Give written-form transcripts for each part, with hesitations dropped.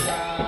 Yeah.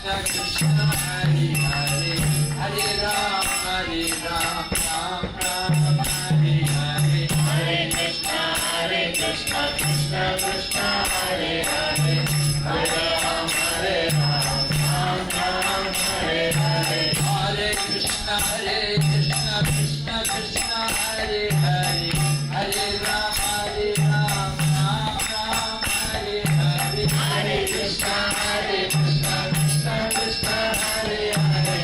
Krishna Krishna Hare Hare Hare Ram Ram Ram Hare Hare Hare Krishna Krishna Krishna Hare Hare Hare Ram Ram Hare Hare Hare Krishna Krishna Krishna Hare Hare Hare Ram Ram Hare Hare Hare Krishna Krishna Krishna Hare Hare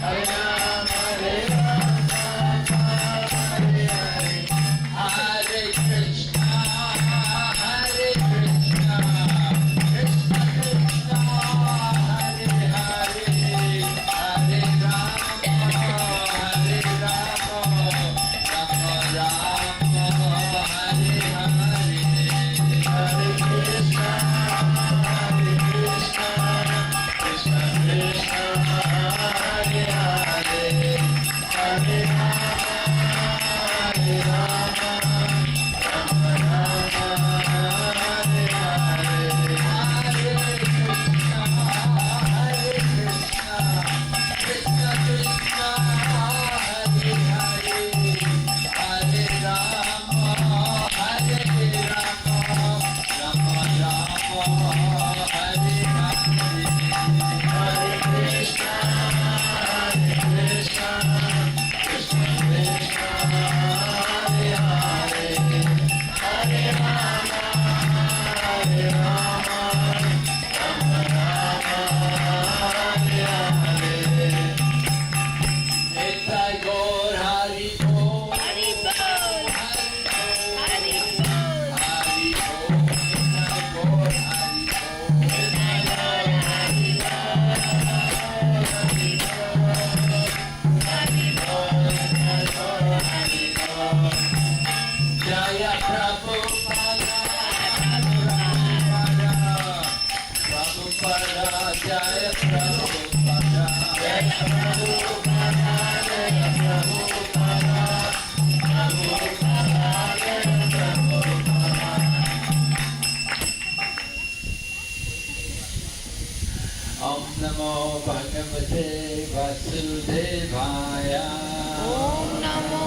Hare Ram Hare Hare Hare Krishna Krishna Krishna Hare Hare Hare Ram Hare Ram Ram Hare Hare Hare Krishna Krishna Krishna Hare Hare Hare Jaya Prabhupada Prabhupada Jaya Prabhupada Jaya Prabhupada Jaya Prabhupada Prabhupada Jaya Prabhupada Om Namo Bhagavate Vasudevaya Om Namo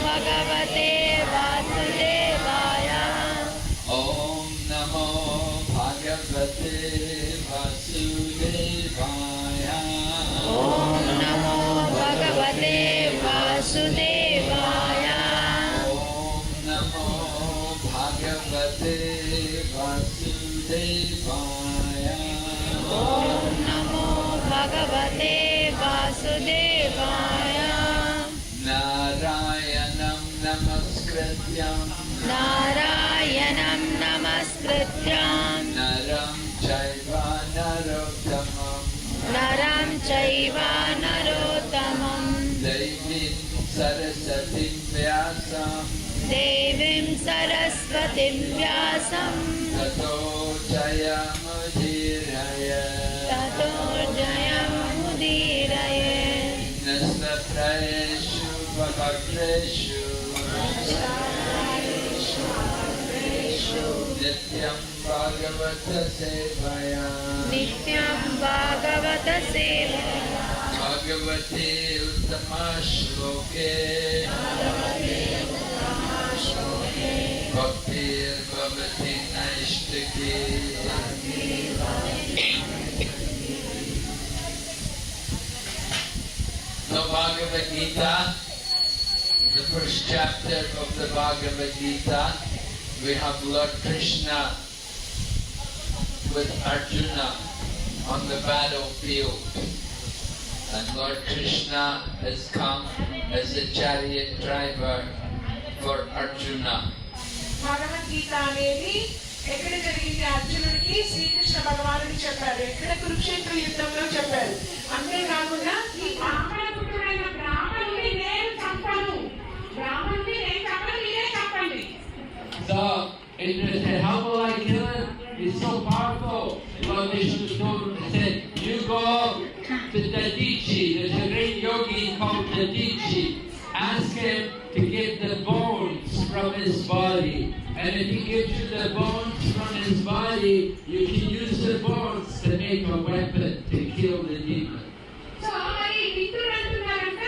Bhagavate Vasudevaya. Om Namo Bhagavate Vasudevaya. Om Namo Bhagavate Vasudevaya. Om Namo Bhagavate Vasudevaya. Om Namo Bhagavate Vasudevaya. Narayanam Namaskrityam Narayanam Namaskrityam Naram Chaiva Narottamam Naram Chaiva Narottamam Devim Sarasatim Vyasam Devim Saraswatim Vyasam Tato Jayamudhiraya Tato Jayamudhiraya. Nasaprayeshu Bhagavreshu Nityam Bhagavata Sevaya Nityam Bhagavata Sevaya. Bhagavate Uttama Shloke Bhaktir Bhavati Naishtaki. The Bhagavad Gita, the first chapter of the Bhagavad Gita, we have Lord Krishna with Arjuna on the battlefield. And Lord Krishna has come as a chariot driver for Arjuna. Bhagavad Gita అనేది ఎక్కడ జరిగింది? అర్జునుడికి శ్రీకృష్ణ భగవానుడు చెప్పారు, ఎక్కడ కురుక్షేత్ర యుద్ధంలో చెప్పారు. అంతేకాకుండా ఈ బ్రాహ్మణ పుత్రుడైన బ్రాహ్మణుడిని నేను చంపను, బ్రాహ్మణుడిని నేను చంపను, మీరే చంపండి. So it said, how will I kill him? He's so powerful. Lord Vishnu told him, he said, you go to Dadichi. There's a great yogi called Dadichi. Ask him to give the bones from his body. And if he gives you the bones from his body, you can use the bones to make make a weapon to kill the demon. So మరి వింటుడు అంటున్నారంట,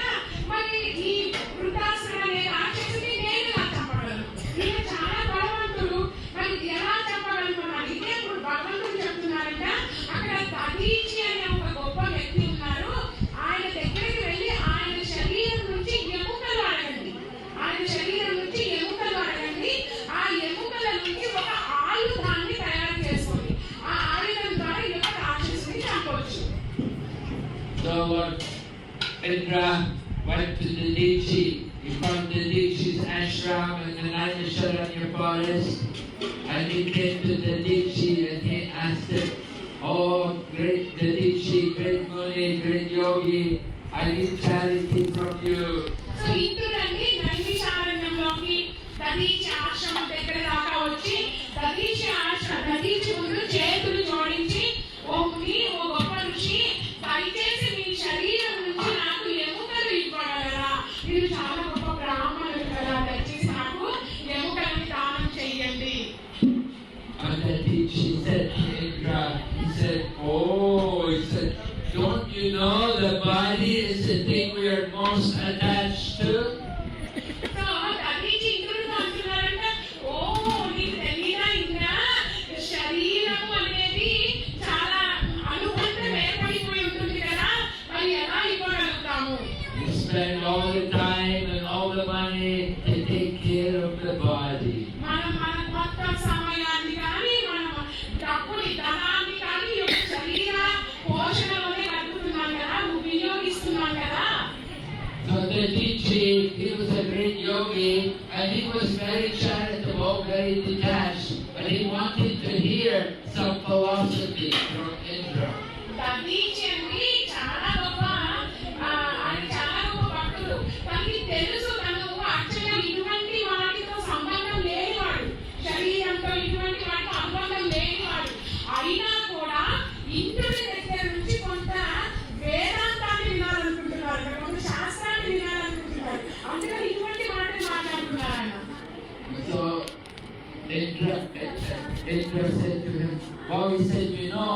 మరి ఈ వృద్ధాశ్రమం అనే రాక్షసుని నేను ఎలా చంపగలను? ఈయన చాలా బలవంతుడు, మరి ఎలా చంపగలను అన్నాడు. ఇదే ఇప్పుడు భగవంతుడు చెప్తున్నారంట, అక్కడ దదీచి అనే ఒక గొప్ప వ్యక్తి ఉన్నారు, ఆయన దగ్గరికి వెళ్ళి ఆయన శరీరం నుంచి ఎముకలు అడగండి. ఆయన శరీరం నుంచి ఎముకలు అడగండి. ఆ ఎముకల నుంచి ఒక ఆయుధాన్ని తయారు చేసుకోండి. ఆ ఆయుధం ద్వారా ఈ యొక్క రాక్షసుని చంపవచ్చు. So Lord Indra went to the Dadichi. He found the Dadichi's ashram in the Naimisharanya forest. And he came to the Dadichi and he asked him, "Oh, great Dadichi, great Muni, great Yogi, I need charity from you." So ఇంద్రుడండి నైమిషారణ్యంలోకి దదీచి ఆశ్రమం దగ్గర దాకా వచ్చి దదీచి ముందు చేతులు జోడించి, ఓ ముని, ఓ గొప్ప ఋషి, దయచేసి మీ శరీరం నుంచి నాకు ఎముకలు ఇవ్వగలరా? మీరు చాలా గొప్ప బ్రాహ్మణులు కదా, దయచేసి నాకు ఎముకలను దానం చెయ్యండి. And the Dadichi said to Indra, he said, "Don't you know the body is the thing we are most attached to?" So Dadhichi ఇంద్రుడితో అంటున్నారంట, ఓ నీకు తెలియదా ఇంద్రా, శరీరము అనేది చాలా అనుబంధం ఏర్పడిపోయి ఉంటుంది కదా, మరి ఎలా ఇవ్వగలుగుతాము? You spend all the time and all the money to take care of the body. మనం మన మొత్తం సమయాన్ని కానీ మన డబ్బుని ధనాన్ని కానీ ఈ యొక్క శరీర పోషణలోనే గడుపుతున్నాం కదా, వినియోగిస్తున్నాం కదా. So the Dadichi, he was a great yogi and he was very charitable, very detached, but he wanted to hear some philosophy from Indra. Dadhichi అండి చాలా గొప్ప, ఆయన చాలా గొప్ప భక్తుడు. తనకి తెలుసు తను యాక్చువల్గా ఇటువంటి వాటితో సంబంధం లేనివాడు, శరీరంతో ఇటువంటి వాటితో అనుబంధం లేనివాడు. అయినా కూడా ఇంద్రుడి దగ్గర నుంచి కొంత వేదాంతాన్ని వినాలనుకుంటున్నారు, కొంత శాస్త్రాన్ని వినాలనుకుంటున్నారు. అందుకని ఇటువంటి మాటలు మాట్లాడుతున్నారు ఆయన. So Indra said to him, he said, you know,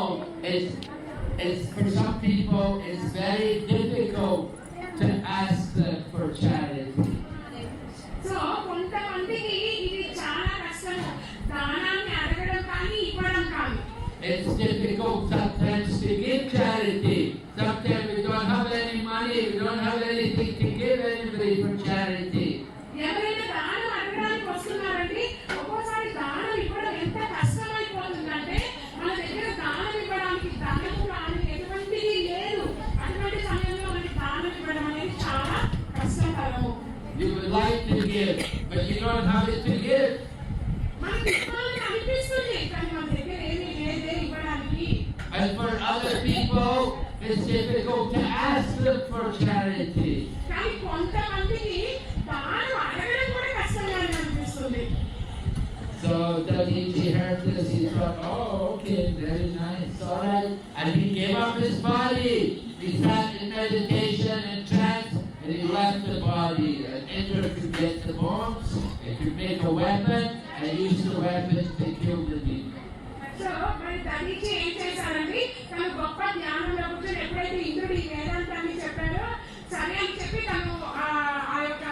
it's for some people it's very difficult to ask them for charity. So కొంతమందికి ఇది చాలా కష్టము, దానాన్ని అడగడం కానీ ఇవ్వడం కానీ. It's difficult sometimes to give charity. Sometimes we don't have any money, we don't have anything to give anybody for charity. ఎవరైనా దానం అడగడానికి వస్తున్నారండి, ఒక్కోసారి దానం ఇవ్వడం ఎంత కష్టమైపోతుందంటే మన దగ్గర దానం ఇవ్వడానికి ధనము కానీ ఎటువంటిది లేదు. అటువంటి సమయంలో మనకి దానం ఇవ్వడం అనేది చాలా కష్టతరము. You would like to give, but you don't have it to give. మనకి ఇవ్వాలని అనిపిస్తుంది కానీ మన దగ్గర ఏమీ లేదే ఇవ్వడానికి. And for other people, it's difficult to ask them for charity. కానీ కొంతమందికి దానం అడగడం కూడా కష్టంగానే అనిపిస్తుంది. So Dadichi heard this, he thought, okay, very nice, all right. And he gave up his body. He sat in meditation and trance, and he left the body. And Indra could get the bones, he could make a weapon, and use the weapon to kill the demon. So మరి దదీచి ఏం చేశారండి, తను గొప్ప ధ్యానంలో కూర్చొని ఎప్పుడైతే ఇంద్రుడు ఈ వేదాంతాన్ని చెప్పాడో సరే అని చెప్పి తను ఆ యొక్క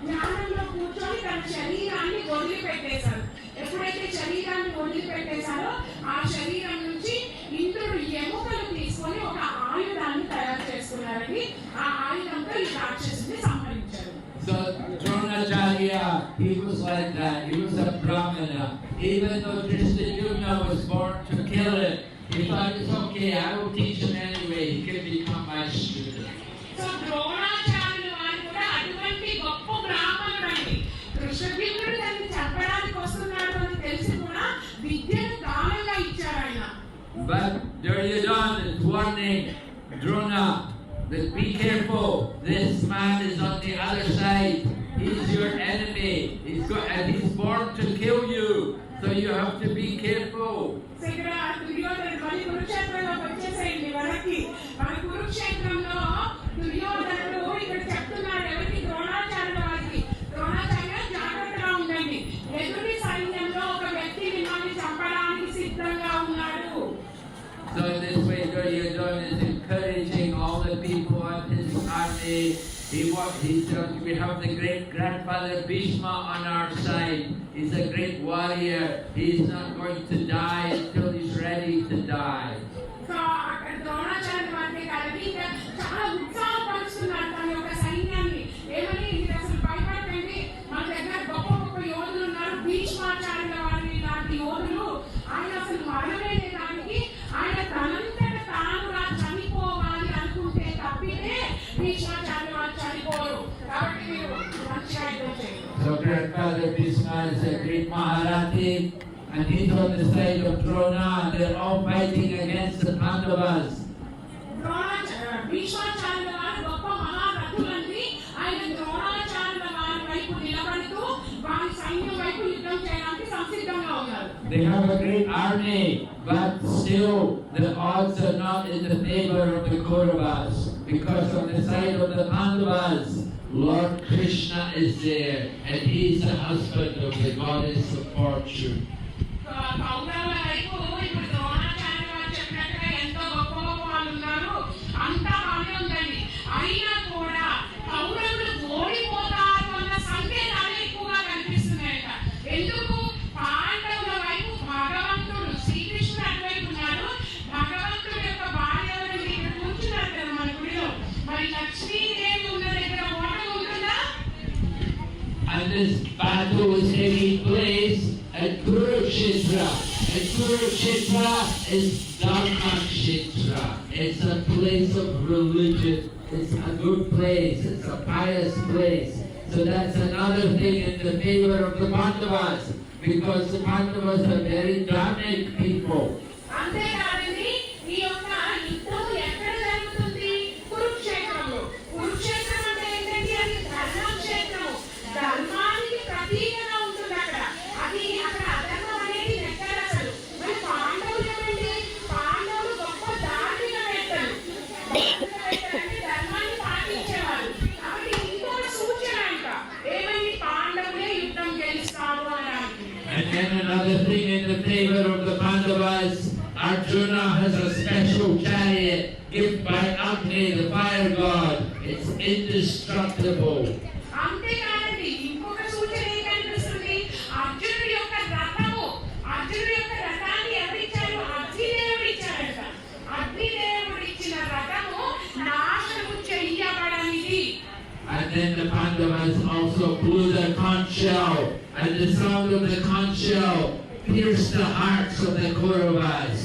ధ్యానంలో కూర్చొని తన శరీరాన్ని వదిలిపెట్టేశారు. ఎప్పుడైతే శరీరాన్ని వదిలిపెట్టేశారో ఆ శరీరం నుంచి ఇంద్రుడు ఎముకలు తీసుకొని ఒక ఆయుధాన్ని తయారు చేసుకున్నారండి. ఆ ఆయుధంతో ఈ రాక్షసుని సంహరించారు. So Dronacharya, he was like that. He was a Brahmana. Even though Drishtadyumna was born to kill him, he thought it's okay, I will teach him anyway. He can become my student. So ద్రోణాచార్యులు వారు కూడా అటువంటి గొప్ప బ్రాహ్మణుడండి. కృష్ణదేవుడు దాన్ని చంపడానికి వస్తున్నాడు అని తెలిసి కూడా విద్యను దానంగా ఇచ్చారు ఆయన. But Duryodhana is warning Drona that be careful. This man is on the other side. He's your enemy. He's born to kill you. So you have to be careful. ఇక్కడ దుర్యోధనుడు మరి కురుక్షేత్రంలో వచ్చేసేయండి వరకి. మన కురుక్షేత్రంలో దుర్యోధనుడు ఇక్కడ చెప్తున్నాడు ఎవరికి, ద్రోణాచార్యుల వారికి, ద్రోణాచార్య జాగ్రత్తగా ఉండండి, ఎదుటి సైన్యంలో ఒక వ్యక్తి మిమ్మల్ని చంపడానికి సిద్ధంగా ఉన్నాడు. So this way we have the great grandfather Bhishma on our side. He's a great warrior. He's not going to die until he's ready to die. So అక్కడ ద్రోణాచార్య వారికి కలిపి ఇంకా చాలా ఉత్సాహపరుస్తున్నారు తన యొక్క సైన్యాన్ని. ఏమని మీరు అసలు భయపడకండి, మన దగ్గర గొప్ప గొప్ప యోధులు ఉన్నారు, భీష్మాచార్యుల వారి లాంటి యోధులు. ఆయన అసలు మరణమే లేదానికి ఆయన తనంతట తానుగా చనిపోవాలి అనుకుంటే తప్పితే భీష్మాచార్యుల వారు చనిపోరు. కాబట్టి మీరు మంచిగా యుద్ధం చేయండి. So grandfather Bhishma is a great Maharathi, and he's on the side of Drona, and they're all fighting against the Pandavas. భీష్మాచార్యుల వారు గొప్ప మహారథులండి. ఆయన ద్రోణాచార్యుల వారి వైపు నిలబడుతూ వారి సైన్యం వైపు యుద్ధం చేయడానికి సంసిద్ధంగా ఉన్నారు. They have a great army, but still the odds are not in the favor of the Kauravas, because on the side of the Pandavas, Lord Krishna is there, and he is the husband of the goddess of fortune. కౌరవుల వైపు ఇప్పుడు ద్రోణాచార్య వారు చెప్పినట్టుగా ఎంతో గొప్ప గొప్ప వాళ్ళు ఉన్నారు, అంతా బాగానే ఉందండి. అయినా కూడా కౌరవులు ఓడిపోతారు అన్న సంకేతాలు ఎక్కువగా కనిపిస్తున్నాయట. ఎందుకు? పాండవుల వైపు భగవంతుడు శ్రీకృష్ణుడు అటువైపు ఉన్నారు. భగవంతుడి యొక్క భార్య ఎవరండి? ఇక్కడ కూర్చున్నారు కదా మన గుడిలో. మరి లక్ష్మీదేవి ఉన్న దగ్గర ఓటమి ఉంటుందా? And this battle is taking place at Kurukshetra. And Kurukshetra is Dharmakshetra. It's a place of religion. It's a good place. It's a pious place. So that's another thing in the favor of the Pandavas, because the Pandavas are very dharmic people. అంతేకాదండి, ఈ యొక్క యుద్ధం ఎక్కడ జరుగుతుంది? కురుక్షేత్రంలో. కురుక్షేత్రం అంటే ఏంటండి? అది ధర్మక్షేత్రం. ధర్మానికి ప్రతీకగా ఉంటుంది అక్కడ. అది అక్కడ అధర్మం అనేది ఎక్కడ అసలు. మరి పాండవులు ఏమండి? పాండవులు గొప్ప ధార్మికవేత్తలు. ధర్మాన్ని పాటించేవారు. కాబట్టి ఇంకొక సూచన అంట, ఏమైంది? పాండవులే యుద్ధం గెలుస్తారు అనడానికి. And then another thing in the favor of the Pandavas, Arjuna has a special chariot given by Agni, the fire god. It's indestructible. అంతేకాదండి, ఇంకొక సూచన ఏం కనిపిస్తుంది? అర్జునుడి యొక్క రథము, అర్జునుడి యొక్క రథాన్ని ఎవరిచ్చారు? అగ్నిదేవుడు ఇచ్చారంట. అగ్నిదేవుడు ఇచ్చిన రథము నాశనము చెయ్యబడనిది. And then the Pandavas also blew their conch shell, and the sound of the conch shell pierced the hearts of the Kauravas.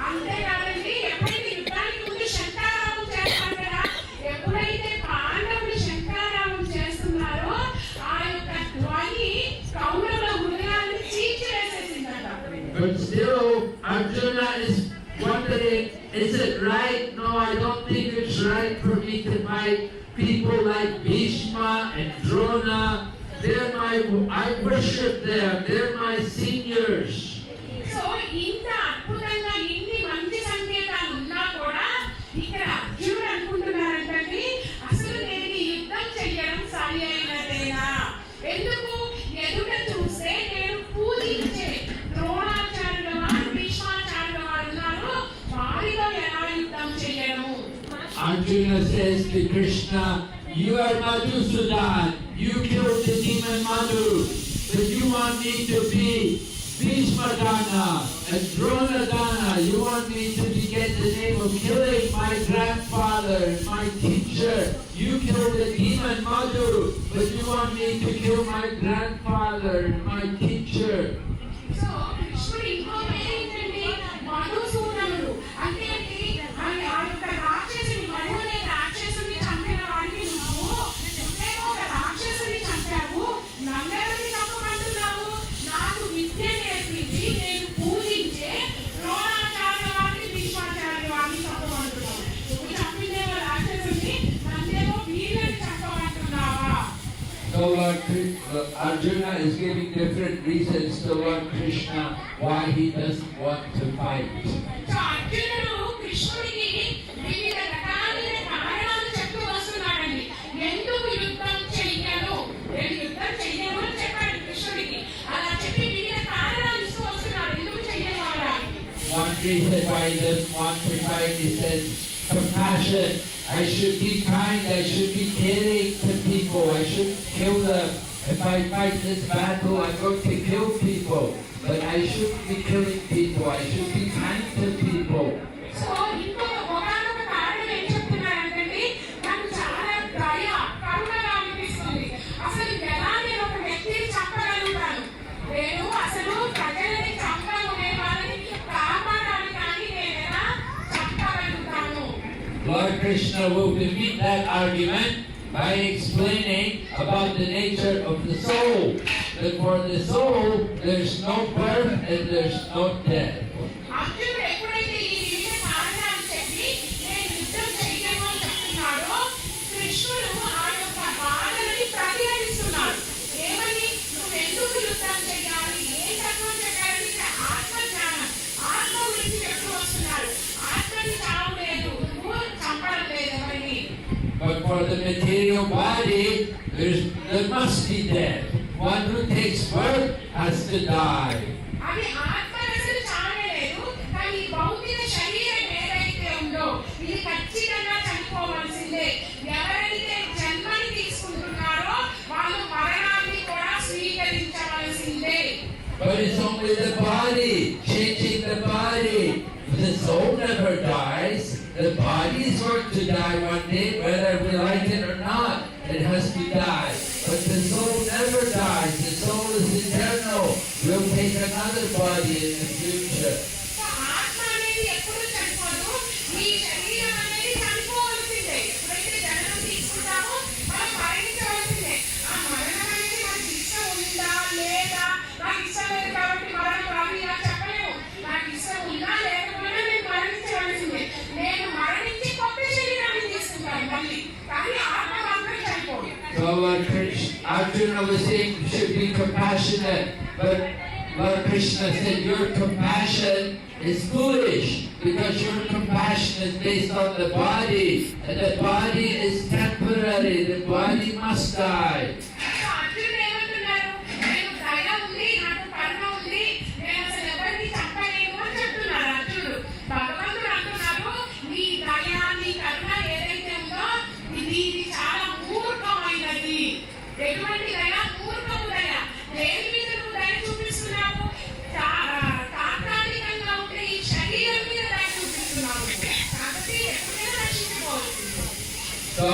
అంతేకాదండి, ఎప్పుడైతే యుద్ధానికి ముందు శంఖారావం చేస్తారు కదా, ఎప్పుడైతే పాండవులు శంఖారావం చేస్తున్నారో ఆ యొక్క ధ్వని కౌరవుల హృదయాన్ని చీల్చివేసేసిందట. But still, Arjuna is wondering, is it right? No, I don't think it's right for me to fight people like Bhishma and Drona. I worship them. They're my seniors. So ఇంత అద్భుతంగా ఇన్ని మంచి సంకేతాలు ఉన్నా కూడా ఇక్కడ అర్జునుడు అనుకుంటున్నారంటే అసలు నేను ఈ యుద్ధం చెయ్యడం సరి అయినదేనా? ఎందుకు? ఎదుట చూస్తే నేను పూజించే ద్రోణాచార్యుల వారు, భీష్మాచార్యుల వారు ఉన్నారు, వారిలో ఎలా యుద్ధం చెయ్యడము? Arjuna says to Krishna, you are Madhusudan. You killed the demon Madhu. But you want me to be Bhishmadana and Dronadana. You want me to get the name of killing my grandfather, my teacher. You killed the demon Madhu, but you want me to kill my grandfather, my teacher. So కృష్ణుడు ఇంకో పేరేంటండి? మధుసూదనుడు. అంటే ఆ యొక్క రాక్షసుని, మధు అనే రాక్షసుని చంపిన వాడికి నువ్వు ఒక రాక్షసుని చంపావు, నన్నెవరిని చంపమంటున్నావు? నాకు విద్య నేర్పింది, నేను పూజించే ద్రోణాచార్య వారిని, భీష్మాచార్య వారిని చంపమంటున్నావు. నువ్వు చంపిందేమో రాక్షసుని, నన్నేమో వీళ్ళని చంపమంటున్నావా? So Arjuna is giving different reasons to Lord Krishna why he doesn't want to fight. So అర్జునుడు కృష్ణుడికి వివిధ రకాలైన కారణాలు చెప్తూ వస్తున్నాడండి. ఎందుకు యుద్ధం చెయ్యను, నేను యుద్ధం చెయ్యను అని చెప్పాడు కృష్ణుడికి. అలా చెప్పి వివిధ కారణాలు ఇస్తూ వస్తున్నాడు ఎందుకు చెయ్యను అనడానికి. One reason why he doesn't want to fight, he says, compassion. I should be kind. I should be caring to people. I shouldn't kill them. If I fight this battle, I'm going to kill people. But I shouldn't be killing people. I should be kind to people. So ఇంకొక ఒకనొక కారణం ఏం చెప్తున్నారంటే నాకు చాలా దయ కరుణగా అనిపిస్తుంది. అసలు ఎలా నేను ఒక వ్యక్తిని చంపగలుగుతాను? నేను అసలు ప్రజలని చంపకునే వాళ్ళని కాపాడాలి, కానీ నేను ఎలా చంపగలుగుతాను? Lord Krishna will defeat that argument by explaining about the nature of the soul. That for the soul, there's no birth and there's no death. అర్జునుడు ఎప్పుడైతే ఈ వివిధ కారణాలు చెప్పి నేను యుద్ధం చేయను అని చెప్తున్నాడో, కృష్ణుడు ఆ యొక్క బాధని ప్రతిఘటిస్తున్నాడు. ఏమని? నువ్వు ఎందుకు యుద్ధం చేయాలి, ఏ తత్వం చేయాలి? ఆత్మజ్ఞానం, ఆత్మ గురించి చెప్తూ వస్తున్నాడు. ఆత్మని చావు లేదు, నువ్వు చంపడం లేదు ఎవరిని. But for the material body, there must be death. One who takes birth has to die. అది ఆత్మని అసలు చావే లేదు, కానీ ఈ భౌతిక శరీరం ఏదైతే ఉందో ఇది ఖచ్చితంగా చనిపోవలసిందే. ఎవరైతే జన్మని తీసుకుంటున్నారో వాళ్ళు మరణాన్ని కూడా స్వీకరించవలసిందే. But it's only the body, changing the body. The soul never dies. The body is going to die one day, whether we like it or not. It has to die. But the soul never dies. The soul is eternal. We'll take another body in the future. So ఆత్మ అనేది ఎప్పుడు చనిపోదు, ఈ శరీరం అనేది చనిపోవలసిందే. ఎప్పుడైతే జన్మ తీసుకుంటామో మనం మరణించవలసిందే. ఆ మరణం అనేది మనకి ఇష్టం ఉందా లేదా, నాకు ఇష్టం లేదు కాబట్టి మరణం రాదు ఇలా చెప్పలేము. నాకు ఇష్టం ఉందా లేకపోయినా నేను మరణించవలసిందే. నేను మరణించి కొత్త శరీరాన్ని తీసుకుంటాను మళ్ళీ, కానీ ఆత్మ మాత్రం చనిపోదు. So Arjuna was saying you should be compassionate, but Lord Krishna said your compassion is foolish because your compassion is based on the body, and the body is temporary. The body must die. So అర్జునుడు ఏమంటున్నారు? నేను దయ ఉంది, నాకు కరుణ ఉంది, నేను అసలు ఎవరిని చంపలేను అని చెప్తున్నారు అర్జునుడు. భగవంతుడు అంటున్నారు నీ దయ నీ కరుణ ఏదైతే ఉందో ఇది చాలా మూర్ఖమైనది. ఎటువంటి దయ? మూర్ఖము దయ. దేని మీద నువ్వు దయ చూపిస్తున్నావు? తాత్కాలికంగా ఉంటే ఈ శరీరం మీద దయ చూపిస్తున్నావు. కాబట్టి ఎప్పుడైనా రక్షించుకోవాల్సింది. So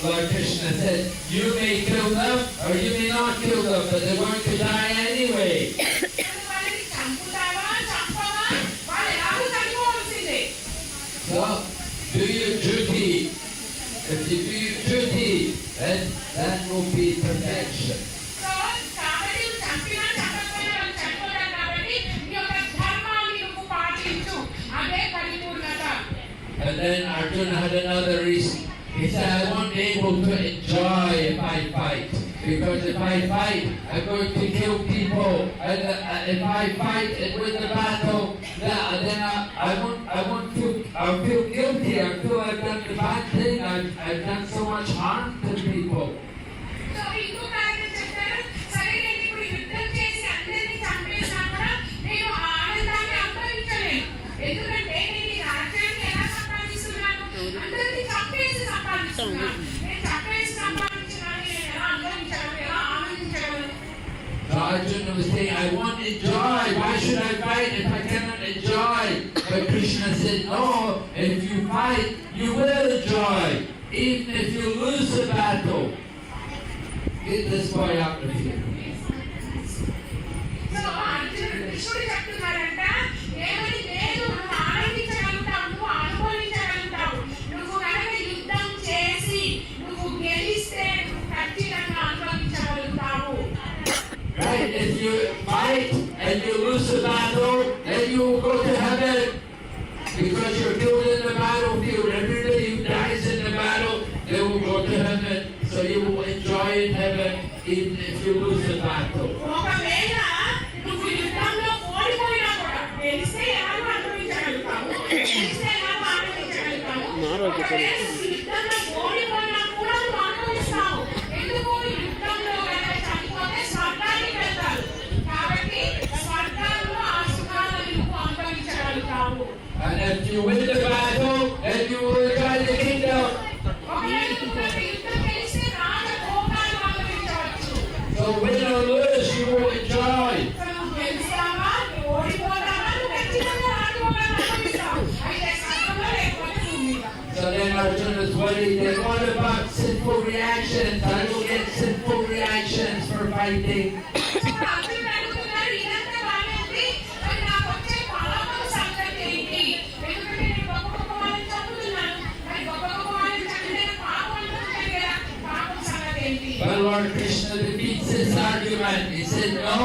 Lord Krishna said, you may kill them or you may not kill them, but they're going to die anyway. వాళ్ళని చంపుతావా చంపవా వాళ్ళు ఎలాగో చనిపోవాల్సిందే. So do your duty. If you do your duty, then that will be perfection. So కాబట్టి నువ్వు చంపినా చంపకపోయినా వాళ్ళు చనిపోతారు కాబట్టి నీ యొక్క ధర్మాన్ని నువ్వు పాటించు, అదే పరిపూర్ణత. And then Arjuna had another reason. He said, I won't be able to enjoy if I fight. Because if I fight, I'm going to kill people. And if I fight and win the battle, then I'll feel guilty. I feel I've done the bad thing. I've done so much harm to people. So ఇంకో కారణం చెప్తారు, సరే నేను ఇప్పుడు యుద్ధం చేసి అందరినీ చంపేసినా కూడా నేను ఆ ఆనందాన్ని అనుభవించలేను. ఎందుకంటే నేను ఈ రాజ్యాన్ని ఎలా సంపాదిస్తున్నాను? అందరినీ చంపేసి సంపాదిస్తున్నాను. నేను చంపేసి సంపాదించినాను, నేను ఎలా అనుభవించగలను, ఎలా ఆనందించగలను? So Arjuna was saying, I want to enjoy. Why should I fight if I cannot enjoy? But Krishna said, no, if you fight, you will enjoy. Even if you lose the battle. Get this boy out of here. So అర్జునుడు కృష్ణుడు చెప్తున్నాడంట, ఏమని? లేదు, నువ్వు ఆనందించగలుగుతావు, నువ్వు అనుభవించగలుగుతావు. నువ్వు కనుక యుద్ధం చేసి నువ్వు గెలిస్తే నువ్వు ఖచ్చితంగా అనుభవించగలుగుతావు. Right? If you fight and you lose the battle, then you will go to heaven. Because you're killed in the battlefield. Everybody who dies in the battle, they will go to heaven. So you will enjoy in heaven even if you lose the battle. ఒకవేళ నువ్వు యుద్ధంలో ఓడిపోయినా కూడా గెలిస్తే ఎలాగో అనుభవించగలుగుతావు, గెలిస్తే ఎలాగో ఆనందించగలుగుతావు. ఒకవేళ నువ్వు యుద్ధంలో ఓడిపోయినా కూడా నువ్వు అనుభవిస్తావు. ఎందుకు? యుద్ధంలో కనుక చనిపోతే స్వర్గానికి వెళ్తారు. కాబట్టి స్వర్గంలో ఆ సుఖాలను నువ్వు అనుభవించగలుగుతావు. And if you win the battle, then you everybody, then what about sinful reactions? I will get sinful reactions for fighting. So అర్జునుడు అడుగుతున్నాడు, ఇదంతా బాగానే ఉంది, మరి నాకు వచ్చే పాపం సంగతి ఏంటి? ఎందుకంటే నేను గొప్ప గొప్ప వాళ్ళని చంపుతున్నాను, మరి గొప్ప గొప్ప వాళ్ళని చంపితే పాపం అంటున్నాను కదా, పాపం సంగతి ఏంటి? But Lord Krishna defeats this argument. He said, no,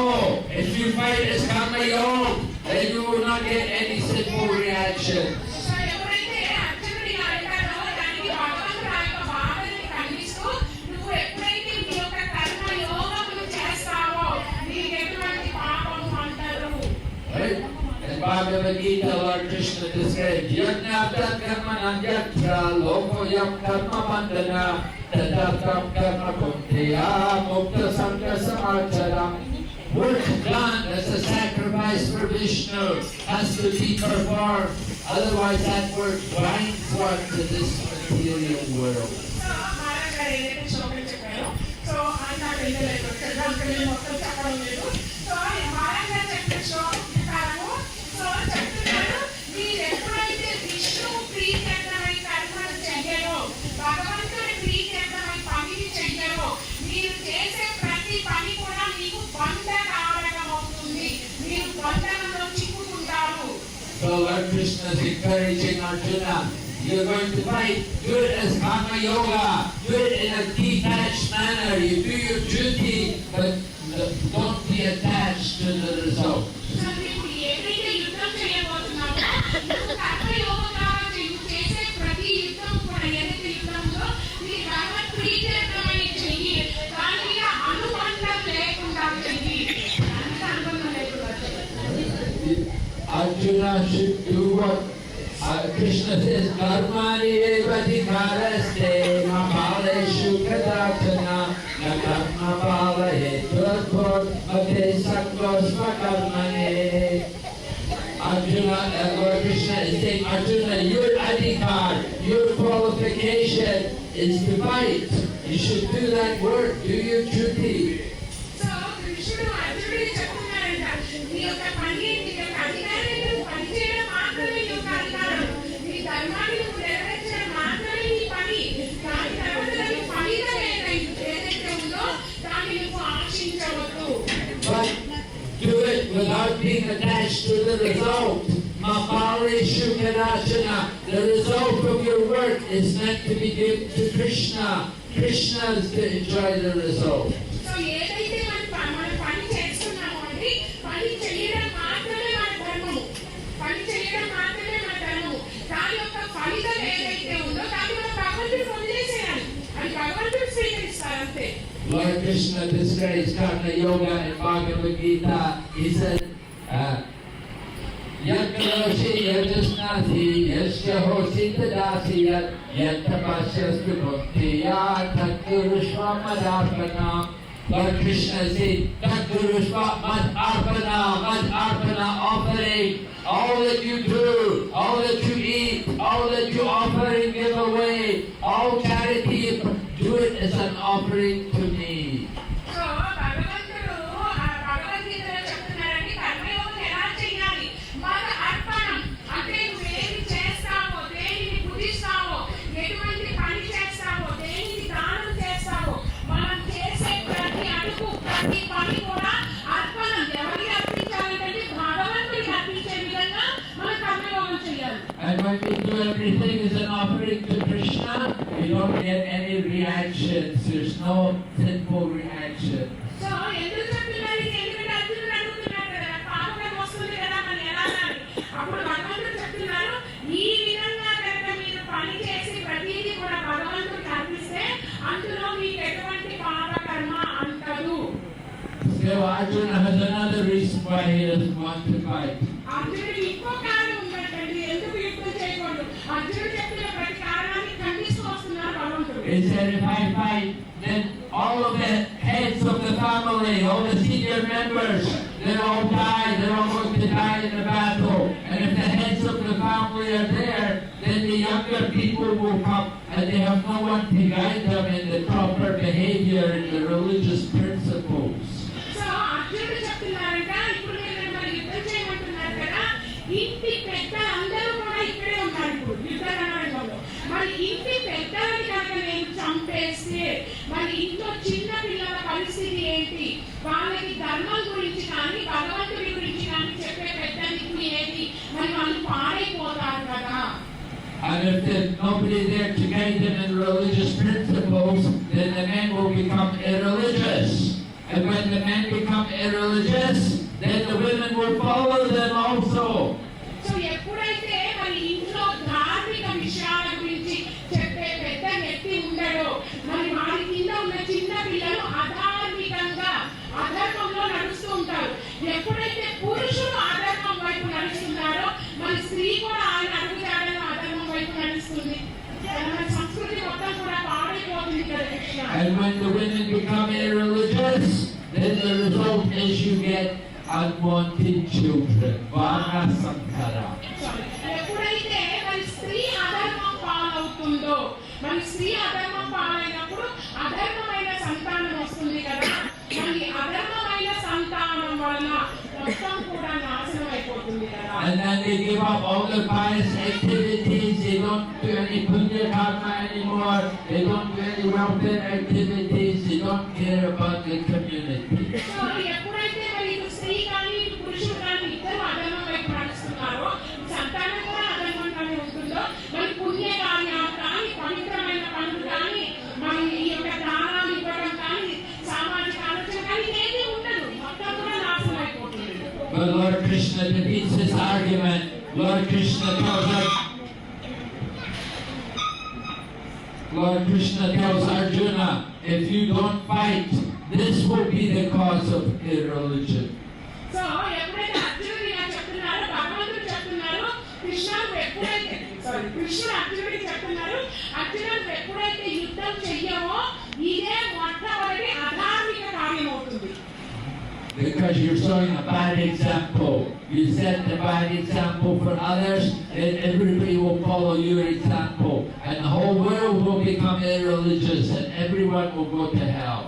if you fight as Kama Yoga, then you will not get any sinful reaction. So ఎవరైతే అర్జునుడి అడిగారో దానికి భగవంతుడు ఆ యొక్క బాధని కలిగిస్తూ, నువ్వు ఎప్పుడైతే నీ యొక్క కర్మ యోగములు చేస్తావో నీకు ఎటువంటి పాపం అంటారు. Right? In Bhagavad Gita, Lord Krishna describes, Yajnaptat karma nanjatra lokoyam karma bandhana tadatam karma kunteya mukta sangha samacharam. Work done as a sacrifice for Vishnu has to be performed, otherwise that work binds one to this material world. So Maharaj గారు ఏదైతే శ్లోకం చెప్పారో, so ఆయన నాకు వెళ్ళలేదు, నేను మొత్తం చెప్పడం లేదు. సో మహారాజ్ గారు చెప్పిన శ్లోకం ప్రకారము సో చెప్తున్నారు, మీరు ఎప్పుడైతే విష్ణు ప్రీత్యర్థమై కర్మను చెయ్యరో, భగవంతుడి ప్రీత్యర్థమై పనిని చెయ్యరో, మీరు చేసే ప్రతి పని కూడా మీకు బంధకారకమవుతుంది, మీరు బంధనంలో చిక్కుకుంటారు. So Lord Krishna is encouraging Arjuna, you're going to fight, do it as Karma Yoga, do it in a detached manner, you do your duty, but don't be attached to the result. So నీవు ఏదైతే యుద్ధం చేయబోతున్నావో, నువ్వు కర్మయోగంగా నువ్వు చేసే ప్రతి యుద్ధం కూడా ఏదైతే యుద్ధంలో నీ భగవత్ ప్రీత్యర్థమై చెయ్యి, దాని మీద అనుబంధం లేకుండా చెయ్యి, దానికి అనుబంధం లేకుండా చెయ్యి. Arjuna should do what Krishna says, Karmani evadhikaraste mamaleshu kadachana na karma balahe turkot mate sakosma karmane. Arjuna, Lord Krishna is saying, Arjuna, your adhikar, your qualification is to fight. You should do that work, do your duty. So కృష్ణుడు అర్జునుడికి చెప్తున్నాడంట, నీ యొక్క పని, నీ యొక్క అధికారాన్ని నువ్వు పనిచేయడం మాత్రమే నీ యొక్క అధికారం, నీ ధర్మాన్ని నువ్వు నెరవేర్చడం మాత్రమే నీ పని, దాని తర్వాత దాని ఫలితం ఏదైతే ఉందో దాన్ని నువ్వు ఆశించవద్దు. But do it without being attached to the result. Mapali Shukarachana. The result of your work is meant to be given to Krishna. Krishna is to enjoy the result. So ఏదైతే మన పని చేస్తున్నామో అది పని చేయడం మాత్రమే మన ధర్మము, పని చేయడం మాత్రమే మన ధర్మము, దాని యొక్క ఫలితం ఏదైతే ఉందో దాన్ని మనం భగవంతుడు పొందేసేయాలి, అది భగవంతుడు స్వీకరిస్తారు అంతే. Lord Krishna describes Karma Yoga in Bhagavad Gita. He said, Yadkaroshi yajasnasi yasya hosi tadasi yad tapasyastu bhaktiya tatgurushva madarpana. Lord Krishna said, tatgurushva madarpana, offering, all that you do, all that you eat, all that you offer and give away, all charity, do it as an offering to me. So భగవంతుడు భగవద్గీతలో చెప్తున్నారండి, కర్మయోగం ఎలా చేయాలి, మన అర్పణం అంటే నువ్వు ఏమి చేస్తావో, దేనిని పూజిస్తావో, ఎటువంటి పని చేస్తావో, దేనిని దానం చేస్తావో, మనం చేసే ప్రతి అడుగు ప్రతి పని కూడా అర్పణం. ఎవరికి అర్పించాలంటే భగవంతుడికి అర్పించే విధంగా మనం కర్మయోగం చేయాలి. And when we do everything as an offering to Krishna, we don't get any reactions. There's no sinful reaction. So ఎందుకు చెప్తున్నారు ఇది? ఎందుకంటే అర్జునుడు అడుగుతున్నాడు కదా, పాపం వస్తుంది కదా, మనం ఎలా అనాలి? అప్పుడు భగవంతుడు చెప్తున్నారు, ఈ విధంగా కనుక మీరు పని చేసి ప్రతిదీ కూడా భగవంతుడికి అర్పిస్తే అందులో మీకు ఎటువంటి పాప కర్మ అంటదు. So Arjuna has another reason why he doesn't want to fight. అర్జునుడికి ఇంకో కారణం ఉందండి ఎందుకు యుద్ధం చేయకూడదు. అర్జునుడు చెప్పిన ప్రతి కారణాన్ని ఖండిస్తూ వస్తున్నారు భగవంతుడు. He said, if I fight, then all of the heads of the family, all the senior members, they'll all die. They're all going to die in the battle. And if the heads of the family are there, then the younger people will come and they have no one to guide them in the proper behavior and the religious principles. So అర్జునుడు చెప్తున్నారంట, ఇప్పుడు మీరు మరి యుద్ధం చేయమంటున్నారు కదా, ఇంటి పెద్ద అందరూ కూడా ఇక్కడే ఉన్నారు ఇప్పుడు యుద్ధ రణరంగంలో. మరి ఇంటి పెద్దలని చంపేస్తే మరి ఇంట్లో చిన్న పిల్లల పరిస్థితి ఏంటి? వాళ్ళకి ధర్మం గురించి కానీ భగవంతుడి గురించి కానీ చెప్పే పెద్ద దిక్కు ఏది? మరి వాళ్ళు పాడైపోతారు కదా. And if there's nobody there to guide them in religious principles, then the men will become irreligious. And when the men become irreligious, then the women will follow them also. So ఎప్పుడైతే మరి ఇంట్లో ధార్మిక విషయాల గురించి చెప్పే పెద్ద వ్యక్తి ఉండడో, మరి వారి కింద ఉన్న చిన్న పిల్లలు అధార్మికంగా అధర్మంలో నడుస్తూ ఉంటారు. ఎప్పుడైతే పురుషుడు అధర్మం వైపు నడుస్తున్నారో, మరి స్త్రీ కూడా ఆయన అడుగుజాడలో అధర్మం వైపు నడుస్తుంది. మన సంస్కృతి మొత్తం కూడా పాడైపోతుంది కదా Krishna. And when the women become irreligious, then the result is you get unwanted children. Vana Sankara. ఎప్పుడైతే మరి స్త్రీ అధర్మం పాలవుతుందో, మరి స్త్రీ అధర్మం పాలైనప్పుడు అధర్మమైన సంతానం వస్తుంది కదా. మరి అధర్మమైన సంతానం వలన మొత్తం కూడా నాశనం అయిపోతుంది కదా. And then they give up all the pious activities. They don't do any punya karma anymore. They don't do any welfare activities. They don't care about the community. So ఎప్పుడైతే మరి ఇటు స్త్రీ కానీ ఇటు పురుషుడు కానీ ఇద్దరు అధర్మం వైపు నడుస్తున్నారో, సంతానం కూడా అధర్మంగానే ఉంటుందో, మరి పుణ్య కార్యాలు కానీ పవిత్రమైన పనులు కానీ మరి ఈ యొక్క దానాలు ఇవ్వడం కానీ సామాజిక ఆలోచన కానీ ఏది ఉండదు, మొత్తం కూడా నాశనం అయిపోతుంది. But Lord Krishna defeats this argument. Lord Krishna tells Arjuna, if you don't fight, this will be the cause of irreligion. So ఎప్పుడైతే అర్జునుడు ఇలా చెప్తున్నారో, భగవంతుడు చెప్తున్నారు, కృష్ణుడు అర్జునుడికి చెప్తున్నారు, అర్జునుడు ఎప్పుడైతే యుద్ధం చెయ్యమో ఇదే మొట్టమొదటి అధార్మిక కార్యం అవుతుంది. Because you're showing a bad example. You set the bad example for others, and everybody will follow your example. And the whole world will become irreligious, and everyone will go to hell.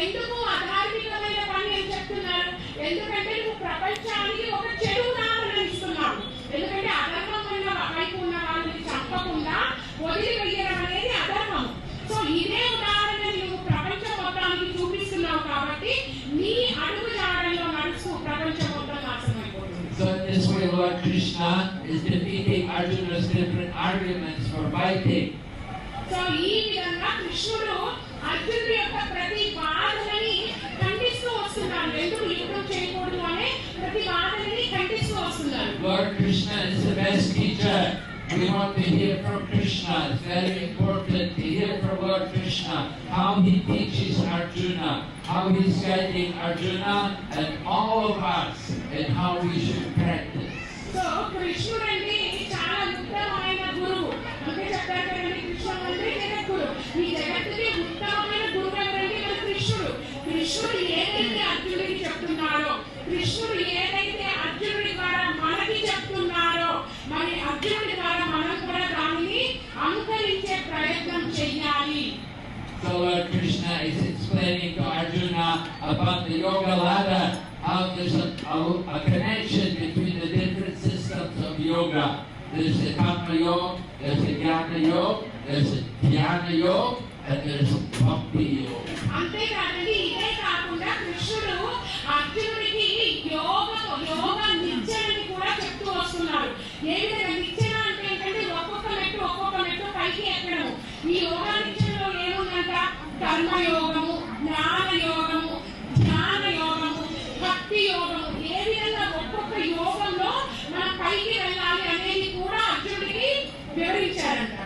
ఎందుకు అధార్మికమైన పని అని చెప్తున్నారు? ఎందుకంటే నువ్వు ప్రపంచానికి ఒక చెడు ఉదాహరణ ఇస్తున్నావు. ఎందుకంటే అధర్మమైన వైపు ఉన్న వాళ్ళని చంపకుండా వదిలివేయడం అనేది అధర్మం. సో ఇదే ఉదాహరణ నువ్వు ప్రపంచం మొత్తానికి చూపిస్తున్నావు కాబట్టి నీ అడుగు జాడల్లో నడుస్తూ ప్రపంచం మొత్తం నాశనం అయిపోతుంది. So in this way, Lord Krishna is defeating Arjuna's different arguments for fighting. So ఈ విధంగా కృష్ణుడు అర్జునుడి యొక్క ప్రతి వాదనని ఖండిస్తూ వస్తున్నారు. ఎందుకు యుద్ధం చేయకూడదు అనే ప్రతి వాదనని ఖండిస్తూ వస్తున్నారు. Lord Krishna is the best teacher. We want to hear from Krishna. It's very important to hear from Lord Krishna, how he teaches Arjuna, how he's guiding Arjuna and all of us, and how we should practice. So కృష్ణుడు అంటే చాలా ఉత్తమమైన గురువు. అంటే చెప్పారు కదండి, కృష్ణుడు అంటే జగద్గురు. ఈ జగత్తుకి ఉత్తమమైన గురువు ఎవరంటే మన కృష్ణుడు. కృష్ణుడు ఏదైతే అర్జునుడికి చెప్తున్నాడో, కృష్ణుడు ఏదైతే అర్జునుడి ద్వారా మనకి చెప్తున్నాడో, మరి అర్జునుడి ద్వారా మనం కూడా దానిని అనుకరించే ప్రయత్నం చెయ్యాలి. So Lord Krishna is explaining to Arjuna about the yoga ladder, how there's a connection between the different systems of yoga. There's the Karma Yoga, there's the Jnana Yoga, there's the Dhyana Yoga, and there's Bhakti Yoga. అంతేకాదండి, ఇదే కాకుండా కృష్ణుడు అర్జునుడికి యోగ నిత్యాన్ని కూడా చెప్తూ వస్తున్నారు. ఏ విధంగా నిత్యం అంటే ఏంటంటే ఒక్కొక్క మెట్టు పైకి ఎక్కడము. ఈ యోగా నిత్యంలో ఏముందంట? కర్మయోగము, జ్ఞాన యోగము, ధ్యాన యోగము, భక్తి యోగము. ఏ విధంగా ఒక్కొక్క యోగంలో మనం పైకి వెళ్ళాలి అనేది కూడా అర్జునుడికి వివరించారంట.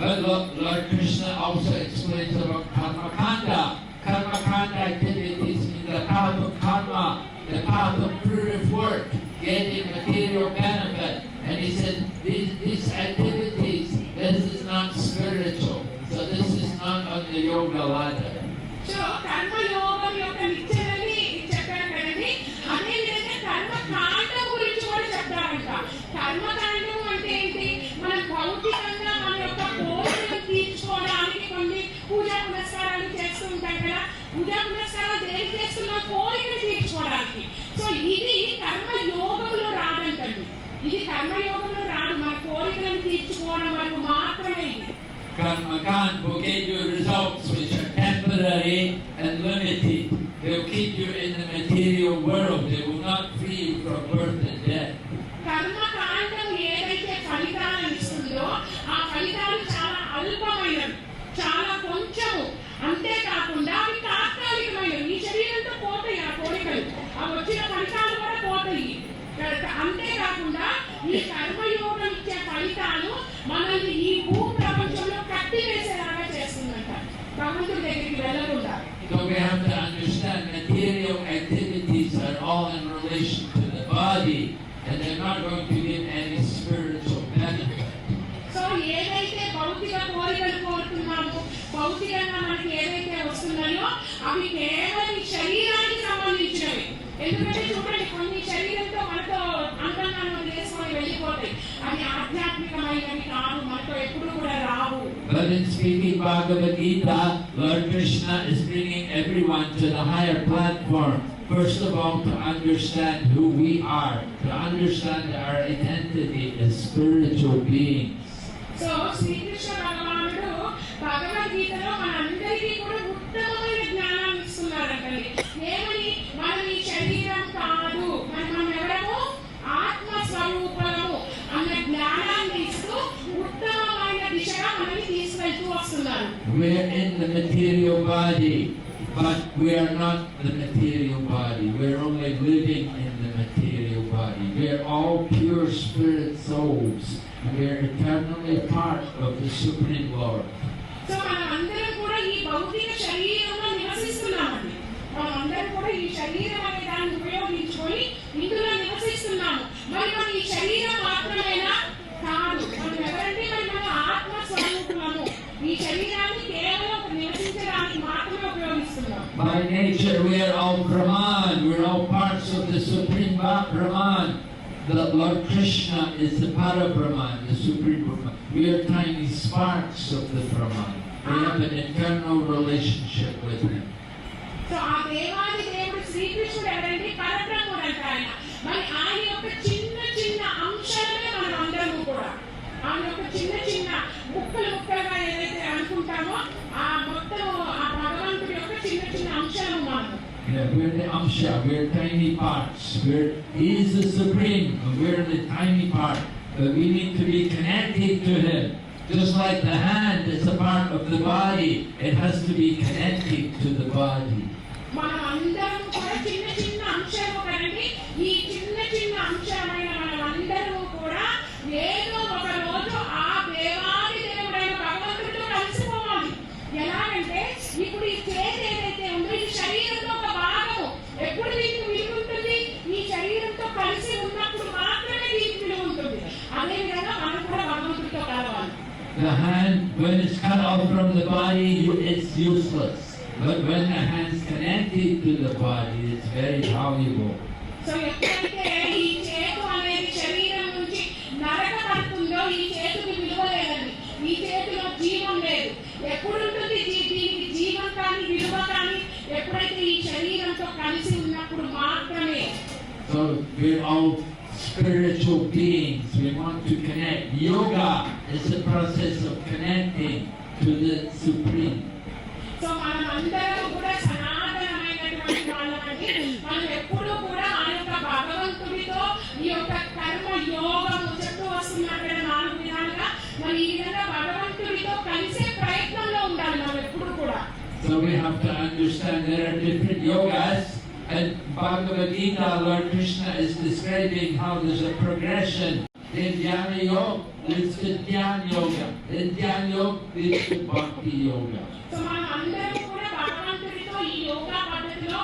But Lord Krishna also explains about Karma Kanda. Karma Kanda activities mean the path of karma, the path of primitive work, getting material benefit. And he said, these activities, this is not spiritual. So this is not on the yoga ladder. So కర్మయోగం యొక్క నిత్యాన్ని చెప్పారు కదండి. అదే విధంగా కర్మకాండం గురించి కూడా చెప్తారంట. కర్మకాండం అంటే ఏంటి? మనం భౌతికంగా మన యొక్క కోరికలు తీర్చుకోవడానికి కొన్ని పూజా పునస్కారాలు చేస్తూ ఉంటాం కదా. పూజా పునస్కారాలు దేనికి చేస్తున్నాం? కోరికలు తీర్చుకోవడానికి. సో ఇది కర్మయోగంలో రాదంటండి. ఇది కర్మయోగంలో రాదు. మన కోరికలను తీర్చుకోవడం వరకు మాత్రమే ఇది. Karmakan will get you results which are temporary and limited. They'll keep you in the material world. They will not free you from birth and death. కర్మకాండం ఏదైతే ఫలితాలను ఇస్తుందో ఆ ఫలితాలు చాలా అల్పమైనవి, చాలా కొంచెము. అంతేకాకుండా అవి తాత్కాలికమైనవి. ఈ శరీరంతో పోతాయి ఆ కోరికలు, ఆ వచ్చిన ఫలితాలు కూడా పోతాయి. అంతేకాకుండా ఈ కర్మయోగం ఇచ్చే ఫలితాలు మనల్ని ఈ భూ ప్రపంచంలో కట్టివేసేలాగా చేస్తుందంట, భగవంతుడి దగ్గరికి వెళ్ళకుండా. So we have to understand material activities are all in relation to the body, and they're not going to give any spiritual benefit. So ఏదైతే భౌతిక కోరికలు కోరుతున్నామో, భౌతికంగా మనకి ఏదైతే వస్తున్నాయో అవి కేవలం శరీరానికి సంబంధించినవి. ఎందుకంటే చూడండి, కొన్ని శరీరంతో మనతో అంగంగా చేసుకొని వెళ్ళిపోతాయి. అవి ఆధ్యాత్మికమైనవి కాదు, మనతో ఎప్పుడు కూడా రావు. But in speaking Bhagavad Gita, Lord Krishna is bringing everyone to the higher platform. First of all, to understand who we are, to understand our identity as spiritual beings. So Srikrishna భగవానుడు భగవద్గీతలో మనందరికీ కూడా ఉత్తమమైన జ్ఞానాన్ని ఇస్తున్నారంటండి. ఏమని? మనం ఈ శరీరం కాదు, మనం ఎవరము? ఆత్మస్వరూపము అన్న జ్ఞానాన్ని ఇస్తూ ఉత్తమమైన దిశగా మనల్ని తీసుకెళ్తూ వస్తున్నారు. We are in the material body, but we are not the material body. We are only living in the material body. We are all pure spirit souls. We are eternally part of the Supreme Lord. So మనం అందరం కూడా ఈ భౌతిక శరీరంలో నివసిస్తున్నామండి. మనం అందరం కూడా ఈ శరీరం అనే దాన్ని ఉపయోగించుకొని ఇందులో నివసిస్తున్నాము. మరి మనం ఈ శరీరం మాత్రమేనా? కాదు. మనం ఎవరంటే మనం ఆత్మ స్వరూపము. ఈ శరీరాన్ని కేవలం నివసించడానికి మాత్రమే ఉపయోగిస్తున్నాం. By nature, we are all Brahman. We are all parts of the Supreme Brahman. The Lord Krishna is the Para-Brahman, the Supreme Brahman. We are tiny sparks of the Brahman. We have an internal relationship with Him. So ఆ దేవాది దేవుడు శ్రీకృష్ణుడు ఎవరండి? పరబ్రహ్ముడు అంట ఆయన. మరి ఆయన యొక్క చిన్న చిన్న అంశాలనే మనం అందరము కూడా. ఆయన యొక్క చిన్న చిన్న ముక్కలు ముక్కలుగా ఏదైతే అనుకుంటామో ఆ మొత్తం ఆ భగవంతుడి యొక్క చిన్న చిన్న అంశాలు మనము. Yeah, we're the Amsha, we're tiny parts. He is the Supreme, and we're the tiny part. But we need to be connected to Him. Just like the hand is a part of the body, it has to be connected to the body. మనం అందరం కూడా చిన్న చిన్న అంశాలు కదండి. ఈ చిన్న చిన్న అంశమైన మనం అందరూ కూడా ఏదో ఒక రోజు ఆ దేవాది దేవుడైన భగవంతుడితో కలిసిపోవాలి. ఎలాగంటే ఇప్పుడు ఈ చేతి ఏదైతే ఉందో ఈ శరీరంలో ఒక భాగము. ఎప్పుడు దీనికి విలువ ఉంటుంది? ఈ శరీరంతో కలిసి ఉన్నప్పుడు మాత్రమే దీనికి విలువ ఉంటుంది. అదేవిధంగా మనం కూడా భగవంతుడితో కలవాలి. The hand, when it's cut off from the body, it's useless. But when the hand's connected to the body, it's very valuable. So ఎప్పుడైతే ఈ చేతు అనేది శరీరం నుంచి నరకబడుతుందో ఈ చేతుకి విలువ లేదండి. ఈ చేతిలో జీవం లేదు. ఎప్పుడు ఉంటుంది దీనికి జీవం కానీ విలువ కానీ? ఎప్పుడైతే ఈ శరీరంతో కలిసి ఉన్నప్పుడు మాత్రమే. So we're all spiritual beings. We want to connect. Yoga is the process of connecting to the Supreme. So మనం అందరం కూడా సనాతనమైనటువంటి వాళ్ళమండి. మనం ఎప్పుడు కూడా ఆ యొక్క భగవంతుడితో ఈ యొక్క కర్మ యోగము చెప్తూ వస్తున్నారు కదా 4 విధాలుగా. మరి ఈ విధంగా భగవంతుడితో కలిసే ప్రయత్నంలో ఉండాలి మనం ఎప్పుడు కూడా. So we have to understand there are different yogas, and Bhagavad Gita, Lord Krishna is describing how there's a progression. In Jnana Yoga, there's the Dhyan Yoga. In Dhyan Yoga, there's the Bhakti Yoga. So మనం అందరం కూడా భగవంతుడితో ఈ యోగా పద్ధతిలో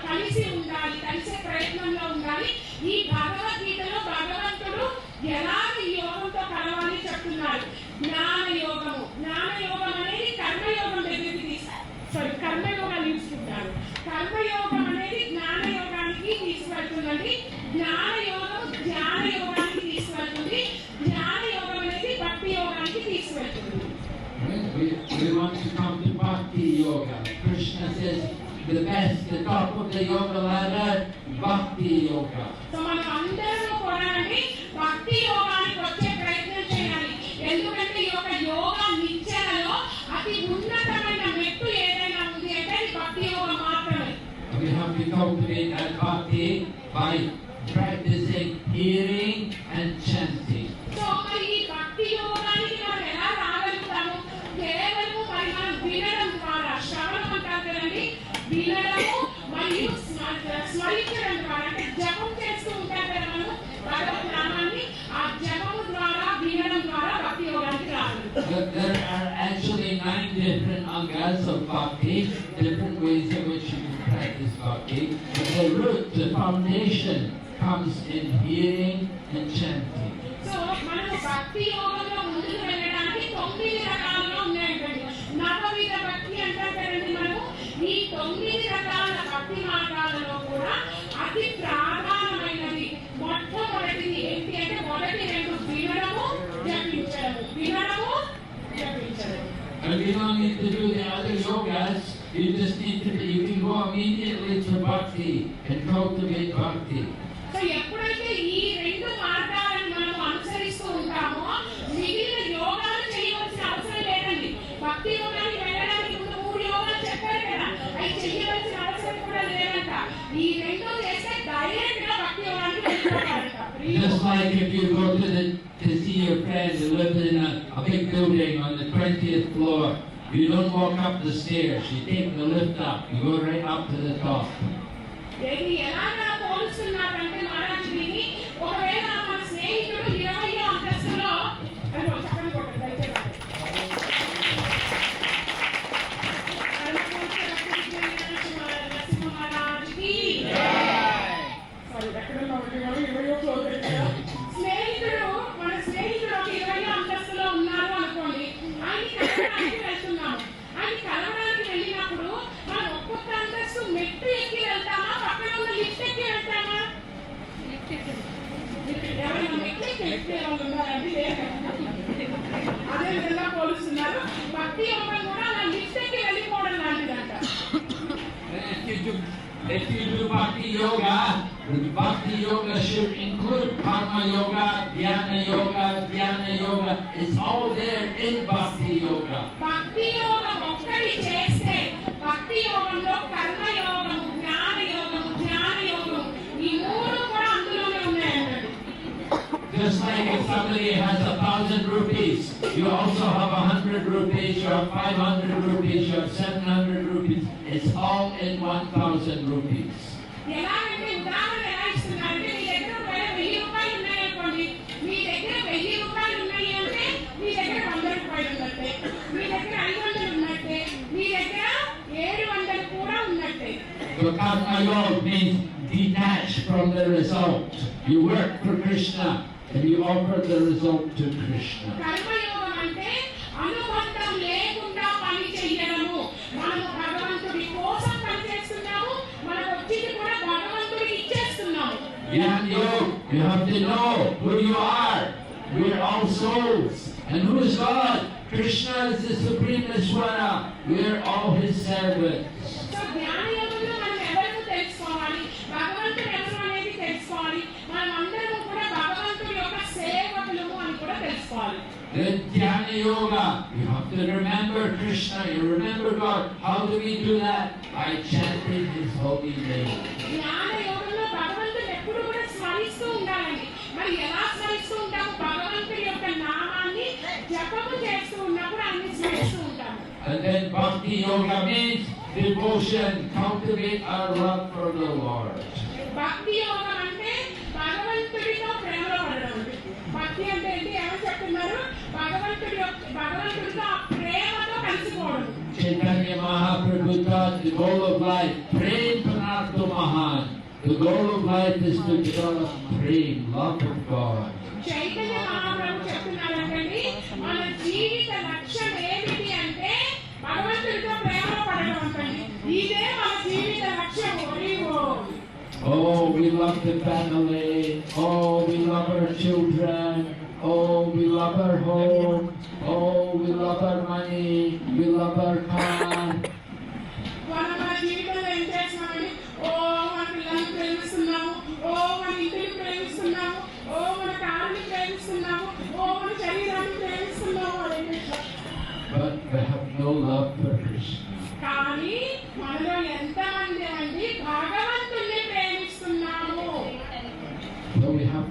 కలిసి ఉండాలి, కలిసే ప్రయత్నంలో ఉండాలి. ఈ భగవద్గీతలో భగవంతుడు ఎలాగ ఈ యోగంతో కలవాలి చెప్తున్నారు. జ్ఞాన యోగము. జ్ఞాన యోగం అనేది కర్మయోగం దగ్గరికి కర్మయోగాలు తీసుకుంటారు. కర్మయోగం అనేది జ్ఞాన యోగానికి తీసుకెళ్తుందండి. జ్ఞాన యోగం ధ్యాన యోగానికి తీసుకెళ్తుంది. జ్ఞాన యోగం అనేది భక్తి యోగానికి తీసుకెళ్తుంది. We want to come to Bhakti Yoga. Krishna says the best, the top of the yoga ladder, Bhakti Yoga. So మనం అందరం కూడా భక్తి యోగానికి వచ్చే ప్రయత్నం చేయాలి. ఎందుకంటే ఈ యొక్క yoga bhakti by practicing hearing and chanting. So మరి ఈ భక్తి యోగానికి మనం ఎలా రాగలుగుతాము? కేవలం మరి మనం వినడం ద్వారా, శ్రవణం అంటారు కదండి, వినడము మరియు స్మరించడం ద్వారా, అంటే జపం చేస్తూ ఉంటాం కదా మనం భగవత్ నామాన్ని, ఆ జపము ద్వారా వినడం ద్వారా భక్తి యోగానికి రాగలుగుతాం. There are actually 9 different angas of bhakti, different ways in which you can practice bhakti. But the root, the foundation, comes in hearing and chanting. So మనము భక్తి యోగంలో ముందుకు వెళ్ళడానికి 9 రకాలుగా ఉన్నాయండి. నవవిధ భక్తి అంటారు కదండి మనము. ఈ 9 రకాల భక్తి మార్గాలలో కూడా అతి ప్రధానమైనది మొట్టమొదటిది ఏంటి అంటే, మొదటి 2 వినడము, జపించడము, వినడము, జపించడము. And we don't need to do the other yogas. You just need to, you can go immediately to bhakti and cultivate bhakti. So ఎప్పుడైతే ఈ 2 మార్గాలను మనం అనుసరిస్తూ ఉంటామో మిగిలిన యోగాలు చేయవలసిన అవసరం లేదండి. భక్తి యోగానికి వెళ్ళడానికి ముందు 3 యోగాలు చెప్పారు కదా, అవి చేయవలసిన అవసరం కూడా లేదంట. ఈ 2 చేస్తే డైరెక్ట్ గా భక్తి యోగానికి వెళ్ళిపోతారంట. Just like if you go to see your friend who lives in a big building on the 20th floor, you don't walk up the stairs, you take the lift up, you go right up to the top. ఇది ఎలాగా పోలుస్తున్నారంటే మహారాజు దీన్ని, ఒకవేళ మన స్నేహితుడు 20వ అంతస్తులో చక్కని కొట్టండి స్నేహితుడు ఒక 20వ అంతస్తులో ఉన్నారు అనుకోండి, ఆయన కలవడానికి వెళ్తున్నాము. ఆయన కలవడానికి వెళ్ళినప్పుడు మనం ఒక్కొక్క అంతస్తు మెట్టు ఎక్కి వెళ్తామా, పక్కన ఉన్న లిఫ్ట్ ఎక్కి వెళ్తామా? ఎవరైనా మెట్లు ఎక్కి వాళ్ళు ఉన్నారండి? అదే విధంగా పోలుస్తున్నారు. భక్తి యోగం కూడా అలా లిఫ్ట్ ఎక్కి వెళ్ళిపోవడం లాంటిదంట. If you do bhakti yoga should include karma yoga, dhyana yoga. It's all there in bhakti yoga. భక్తి యోగం ఒక్కటి చేస్తే భక్తి యోగంలో కర్మ యోగం, జ్ఞాన యోగం, ధ్యాన యోగం, ఈ 3 కూడా అందులోనే ఉన్నాయండి. Just like if somebody has 1,000 rupees, you also have 100 rupees, you have 500 rupees, you have 700 rupees. It's all in 1,000 rupees. ఎలాగంటే ఉదాహరణ ఎలా ఇస్తున్నారంటే, మీ దగ్గర 1000 రూపాయలు ఉన్నాయనుకోండి, మీ దగ్గర 1000 రూపాయలు ఉన్నాయి అంటే మీ దగ్గర 100 రూపాయలు ఉన్నట్టే, మీ దగ్గర 500 ఉన్నట్టే, మీ దగ్గర 700 కూడా ఉన్నట్టే. So karma yoga means detach from the result. You work for Krishna and you offer the result to Krishna. కర్మయోగం అంటే అనుబంధం లేకుండా పని చేయడము. మనము భగవంతుడి కోసం పని చేస్తున్నాము, మనకు వచ్చింది కూడా భగవంతుడికి ఇచ్చేస్తున్నాము. You have to know who you are. We are all souls. And who is God? Krishna is the Supreme Ishvara. We are all His servants. So జ్ఞాన యోగంలో మనం ఎవరు తెలుసుకోవాలి, భగవంతుడు ఎవరు అనేది తెలుసుకోవాలి. మనం అందరము కూడా భగవంతుడి యొక్క సేవకులము అని కూడా తెలుసుకోవాలి. Then Dhyana Yoga, you have to remember Krishna, you remember God. How do we do that? By chanting His holy name. జ్ఞాన యోగంలో భగవంతుడు ఎప్పుడు కూడా స్మరిస్తూ ఉండాలండి. మరి ఎలా స్మరిస్తూ ఉంటాము? భగవంతుడి యొక్క నామాన్ని జపము చేస్తూ ఉన్నప్పుడు అన్ని స్మరిస్తూ ఉంటాము. And then Bhakti Yoga means devotion, cultivate our love for the Lord. భక్తి యోగం అంటే భగవంతుడితో ప్రేమలో పడడం. భక్తి అంటే ఏంటి? ఎవరు చెప్తున్నారు? భగవంతుడితో ఆ ప్రేమతో కలిసిపోవడం. Chaitanya Mahaprabhu taught the goal of life, Prem Pranartha Mahan. The goal of life is to develop prem, love of God. Chaitanya Mahaprabhu చెప్తున్నారండి, మన జీవిత లక్ష్యం ఏమిటి అంటే భగవంతుడితో ప్రేమలో పడడం అంటండి. ఇదే మన జీవిత లక్ష్యం. Oh, we love the family. Oh, we love our children. Oh, we love our home. Oh, we love our money. We love our car. మన జీవితంలో ఏం చేస్తున్నామండి? ఓ మన పిల్లల్ని ప్రేమిస్తున్నాము, ఓ మన ఇంటిని ప్రేమిస్తున్నాము, ఓ మన కారుని ప్రేమిస్తున్నాము, ఓ మన శరీరాన్ని ప్రేమిస్తున్నాము. But we have no love for Krishna. కానీ మనలో ఎంతమంది అండి భగవంతుణ్ణి ప్రేమిస్తున్నాము?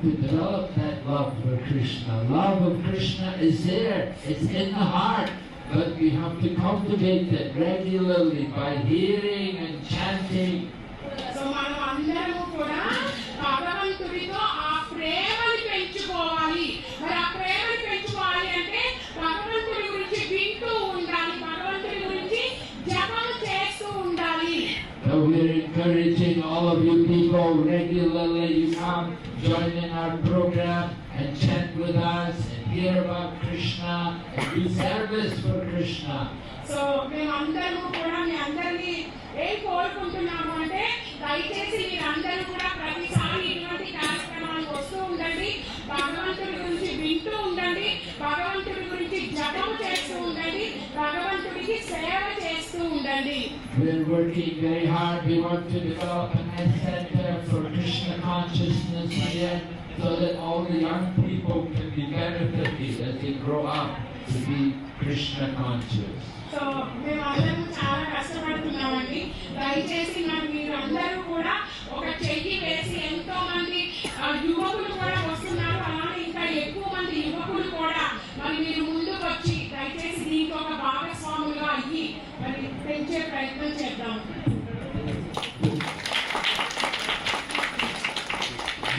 to develop that love for Krishna. Love of Krishna is there. It's in the heart. But we have to cultivate it regularly by hearing and chanting. So మనం అందరము కూడా భగవంతుడితో ఆ ప్రేమని పెంచుకోవాలి. మరి ఆ ప్రేమని పెంచుకోవాలి అంటే భగవంతుడి గురించి వింటూ ఉండాలి, భగవంతుడి గురించి జపం చేస్తూ ఉండాలి. So we're encouraging all of you people regularly. You come, join in our program and chant with us and hear about Krishna and do service for Krishna. So మేమందరము కూడా మీ అందరినీ ఏం కోరుకుంటున్నాము అంటే దయచేసి మీరందరూ కూడా ప్రతిసారి ఇటువంటి కార్యక్రమానికి వస్తూ ఉండండి, భగవంతుడి గురించి వింటూ ఉండండి, భగవంతుడి గురించి జపం చేస్తూ ఉండండి, భగవంతుడికి సేవ చేస్తూ ఉండండి. We're working very hard. We want to develop a nice center for Krishna consciousness here so that all the young people can be benefited as they grow up to be Krishna conscious. So మేమందరం చాలా కష్టపడుతున్నామండి. దయచేసి మీరందరూ కూడా ఒక చెయ్యి వేసి ఎంతో మంది యువకులు కూడా వస్తున్నారు, అలానే ఇంకా ఎక్కువ మంది యువకులు కూడా మరి మీరు ముందుకు వచ్చి దయచేసి దీనికి ఒక భాగస్వాములుగా అయ్యి మరి పెంచే ప్రయత్నం చేద్దాం.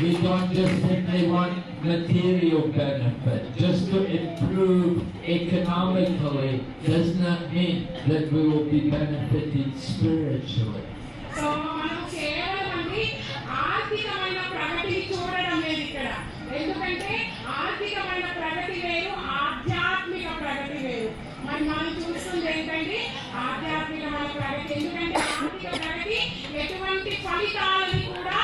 We don't just simply want material benefit. Just to improve economically does not mean that we will be benefited spiritually. So మనం కేవలం అండి ఆర్థికమైన ప్రగతిని చూడడం లేదు ఇక్కడ. ఎందుకంటే ఆర్థికమైన ప్రగతి వేరు, ఆధ్యాత్మిక ప్రగతి వేరు. మరి మనం చూస్తుంది ఏంటంటే ఆధ్యాత్మికమైన ప్రగతి. ఎందుకంటే ఆర్థిక ప్రగతి ఎటువంటి ఫలితాలని కూడా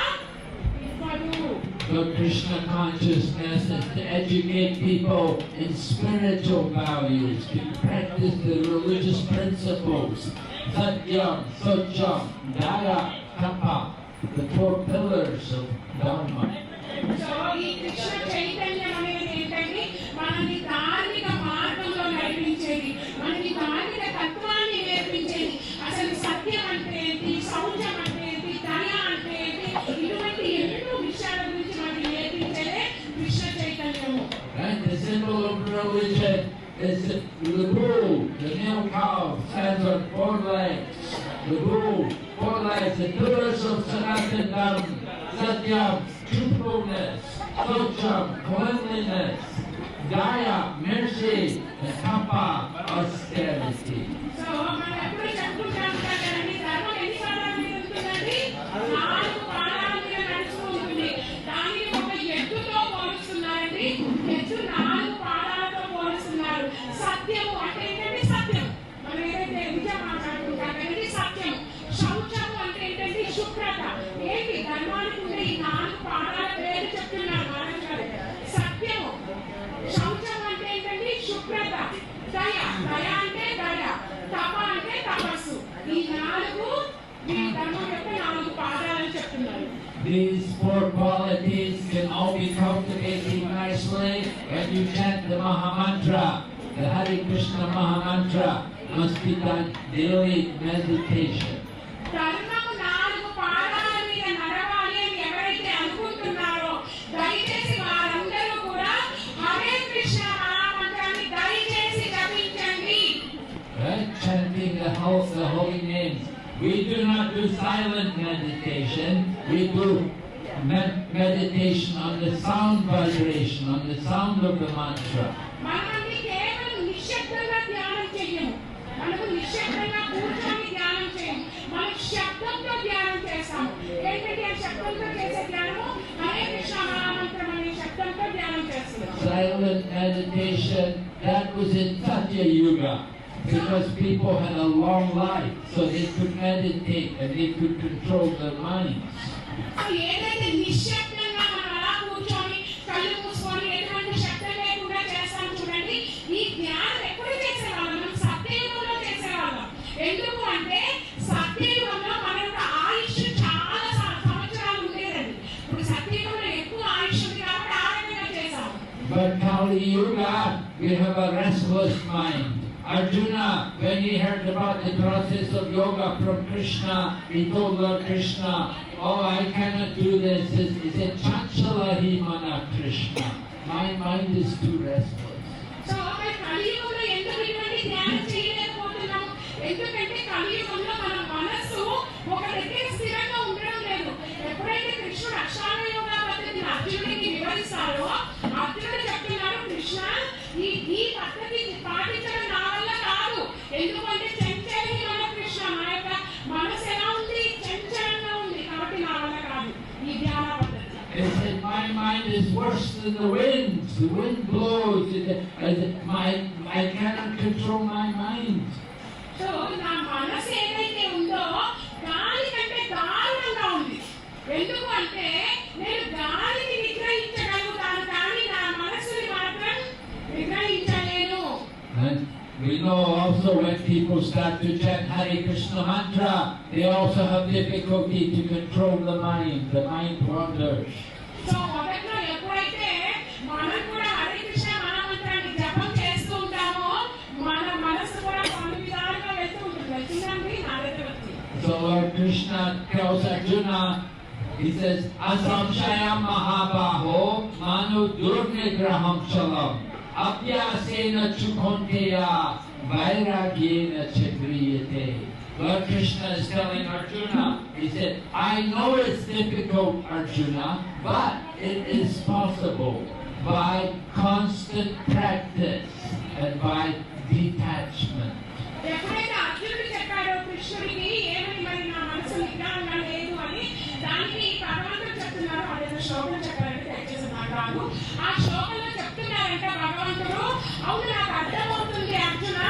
So Krishna consciousness is to educate people in spiritual values, to practice the religious principles, Satyam, Sacham, Daya, Tapa, the four pillars of Dharma. So ఈ కృష్ణ చైతన్యం అనేది ఏంటంటే మనని ధార్మిక మార్గంలో నడిపించేది, మనకి ధార్మిక తత్వాన్ని నేర్పించేది. అసలు సత్యం అంటే ఏంటి, శౌచం అంటే ఏంటి, దయ అంటే ఏంటి, ఇటువంటి ఎన్నో విషయాల గురించి మనకి నేర్పించేదే కృష్ణ చైతన్యము. And the symbol of religion is the bull, the male cow, stands on four legs. The bull, four legs, the pillars of Sanatana Dharma, Satyam, truthfulness, Sacham, cleanliness, Daya, mercy, and Tapa, austerity. So మనం ఎప్పుడు చెప్పుకుంటాం కదండి, ధర్మం ఎన్ని పాదాల మీద ఉంటుందండి? 4 పాదాల మీద నడుస్తూ ఉంటుంది. దానిని ఒక ఎద్దుతో పోలుస్తున్నారండి. ఎద్దు 4 పాదాలతో పోలుస్తున్నారు. సత్యము అంటే ఏంటంటే సత్యం, మనం ఏదైతే నిజం మాట్లాడుకుంటాం కదండి సత్యం. శౌచము అంటే ఏంటంటే శుభ్రత. ఏంటి ధర్మానికి ఉండే ఈ 4 పాదాల పేరు చెప్తున్నారు మహారాజ్ గారు. సత్యము, శౌచం అంటే ఏంటంటే శుభ్రత, దయ, దయ అంటే దయ, తప అంటే తపస్సు. ఈ 4 ఈ ధర్మం యొక్క 4 పాదాలని చెప్తున్నారు. These 4 qualities can all be cultivated nicely when you chant the Mahamantra. The Hare Krishna Mahamantra must be done daily meditation. ధర్మము 4 పాదాల మీద నడవాలి అని ఎవరైతే అనుకుంటున్నారో దయచేసి వారందరూ కూడా హరే కృష్ణ మహామంత్రాన్ని దయచేసి జపించండి. Right? Chanting the holy names. We do not do silent meditation. We do meditation on the sound vibration, on the sound of the mantra. మనల్ని కేవలం నిశ్శబ్దంగా ధ్యానం చేయము. మనము నిశ్శబ్దంగా కూర్చొని ధ్యానం చేయము. మనం శబ్దంతో ధ్యానం చేస్తాము. ఏంటంటే ఆ శబ్దంతో చేసే ధ్యానము హరే కృష్ణ మహామంత్రం అనే శబ్దంతో ధ్యానం చేస్తున్నాం. Silent meditation, that was in Satya Yuga. Because people had a long life, so they could meditate and they could control their minds. ఏదైతే నిశ్శబ్దంగా మనం అలా కూర్చొని కళ్ళు మూసుకొని ఎటువంటి శబ్దం లేకుండా చేస్తాం చూడండి, ఈ ధ్యానం ఎప్పుడు చేసేవాళ్ళం? మనం సత్యయుగంలో చేసేవాళ్ళం. ఎందుకు అంటే సత్యయుగంలో మన యొక్క ఆయుష్ చాలా సంవత్సరాలు ఉండేదండి. ఇప్పుడు సత్యయుగంలో ఎక్కువ ఆయుష్ ఉంది కాబట్టి ఆ రకంగా చేసాం. But Kali Yuga, we have a restless mind. Arjuna, when he heard about the process of yoga from Krishna, he told Lord Krishna, "Oh, I cannot do this." He said, "Chanchala hi mana Krishna. My mind is too restless." So మరి కలియుగంలో ఎందుకు ఇటువంటి ధ్యానం చేయలేకపోతున్నాము? ఎందుకంటే కలియుగంలో మన మనస్సు ఒక దగ్గర స్థిరంగా ఉండడం లేదు. ఎప్పుడైతే కృష్ణుడు అష్టాంగ యోగా పద్ధతిని అర్జునుడికి వివరిస్తారో, అర్జునుడు చెప్తున్నారు, కృష్ణ ఈ పద్ధతి పాటించడం నా వల్ల కాదు. ఎందుకంటే చంచలి మన కృష్ణ, మన యొక్క మనసు ఎలా ఉంది? చంచలంగా ఉంది. కాబట్టి నా వల్ల కాదు ఈ ధ్యాన పద్ధతి. He said, "My mind is worse than the wind. The wind blows. I cannot control my mind." So నా మనసు ఏదైతే ఉందో గాలి కంటే దారుణంగా ఉంది. ఎందుకు అంటే నేను గాలిని నిగ్రహించగలుగుతాను, కానీ నా మనసుని మాత్రం నిగ్రహించలేను. And we know also when people start to chant Hare Krishna mantra, they also have difficulty to control the mind. The mind wanders. So మొదట్లో ఎప్పుడైతే మనం కూడా హరే కృష్ణ మహామంత్రాన్ని జపం చేస్తూ ఉంటామో మన మనసు కూడా కొన్ని విధాలుగా వెళ్తూ ఉంటుంది. వెళ్తుందండి నా దగ్గర వచ్చి. So Lord Krishna tells Arjuna, he says, "Asamshayam mahabaho manu durnigraham shalam abhyasena chukonteya vairagyena chakriyate." Lord Krishna is telling Arjuna, he said, "I know it's difficult, Arjuna, but it is possible by constant practice and by detachment." ఎప్పుడైతే అర్జునుడు చెప్పాడో కృష్ణుడికి ఏమని, మరి నా మనసు నిగ్రహంగా లేదు అని, దానికి భగవంతుడు చెప్తున్నారు. అదేదో శ్లోకం చెప్పారంటే దయచేసి నాకు రాదు. ఆ శ్లోకంలో చెప్తున్నారంటే భగవంతుడు, అవును నాకు అర్థమవుతుంది అర్జున,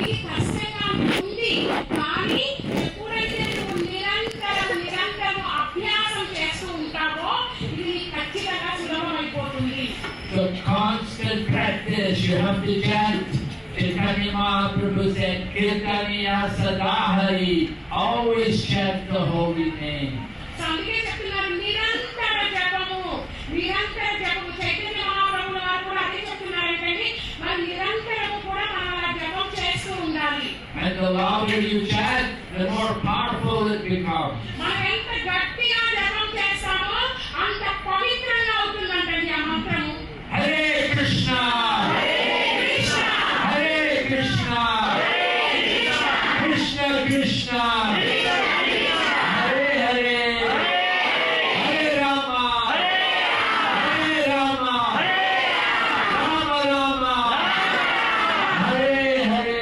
ఇది కష్టంగా ఉంది, కానీ ఎప్పుడైతే నువ్వు నిరంతరం అభ్యాసం చేస్తూ ఉంటావో ఇది ఖచ్చితంగా సులభం అయిపోతుంది. So constant practice, you have to chant. Chaitanya Mahaprabhu said, "Kirtaniya sadahari," always chant the holy name. So అందుకే చెప్తున్నారు నిరంతర జపము. చైతన్య మహాప్రభుల వారు కూడా అదే చెప్తున్నారు ఏంటంటే మరి నిరంతరము కూడా మనం అలా జపం చేస్తూ ఉండాలి. And the louder you chant, the more powerful it becomes. మనం ఎంత గట్టిగా జపం చేస్తామో అంత పవిత్రంగా అవుతుందంటండి ఆ మంత్రము. Hare Krishna! Krishna Krishna, Hare Hare, Hare Rama, Hare Rama, Rama Rama, Hare Hare.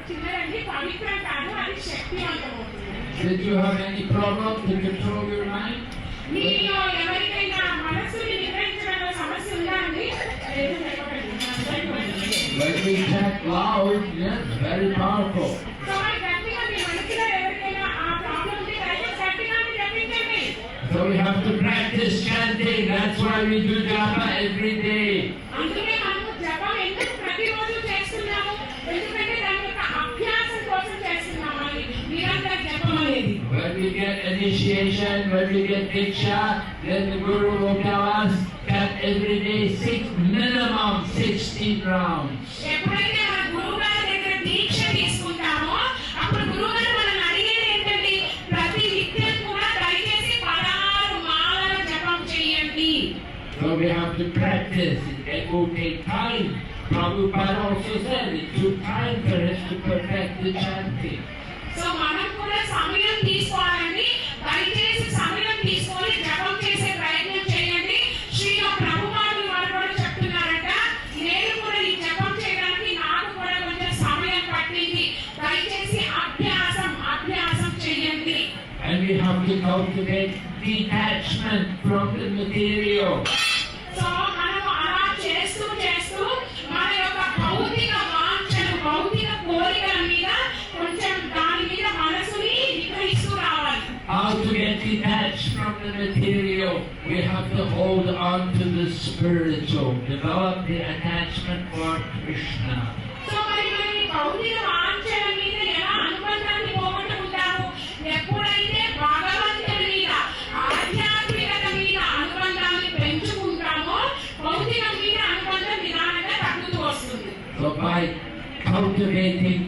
చిన్నదండి పవిత్రం కాదు, అది శక్తివంతమవుతుంది. Did you have any problem to control your mind? మీలో ఎవరికైనా మనసుని నిగ్రహించడంలో సమస్య ఉందా అండి? లేదు, చెప్పకండి. When we chant loud, yes, very powerful. So మరి గట్టిగా మీ మనసులో ఎవరికైనా ఆ ప్రాబ్లం ఉంటే దయచేసి గట్టిగా జపించండి. So we have to practice chanting. That's why we do japa every day. అందుకే మనము జపం ఎందుకు ప్రతిరోజు చేస్తున్నాము? ఎందుకంటే దాని యొక్క అభ్యాసం కోసం చేస్తున్నాము అని నిరంతర జపం అనేది. When we get initiation, when we get diksha, then the Guru will tell us that every day minimum 16 rounds. ఎప్పుడైతే మన గురువు గారి దగ్గర దీక్ష తీసుకుంటామో అప్పుడు గురువు గారు మనల్ని అడిగేది ఏంటంటే ప్రతి నిత్యం కూడా దయచేసి 16 మాలల జపం చేయండి. So we have to practice. It will take time. Prabhupada also said it took time for us to perfect the chanting. So మనం కూడా సమయం తీసుకోవాలండి. దయచేసి సమయం తీసుకొని జపం చేసే ప్రయత్నం చేయండి. శ్రీల ప్రభుపాదులు వారు కూడా చెప్తున్నారంట, నేను కూడా ఈ జపం చేయడానికి నాకు కూడా కొంచెం సమయం పట్టింది. దయచేసి అభ్యాసం చేయండి. And we have to cultivate detachment from the material. So మనం అలా చేస్తూ మన యొక్క భౌతిక వాంఛలు, భౌతిక కోరికల మీద కొంచెం దాని మీద మనసుని నిగ్రహిస్తూ రావాలి. How to get detached from the material? We have to hold on to the spiritual, develop the attachment for Krishna. So మరి మనం ఈ భౌతిక వాంఛల మీద ఎలా అనుబంధాన్ని పోగొట్టుకుంటాము? ఎప్పుడైతే భగవంతుడి మీద, ఆధ్యాత్మికత మీద అనుబంధాన్ని పెంచుకుంటామో భౌతికం మీద అనుబంధం నిదానంగా తగ్గుతూ వస్తుంది. So by by cultivating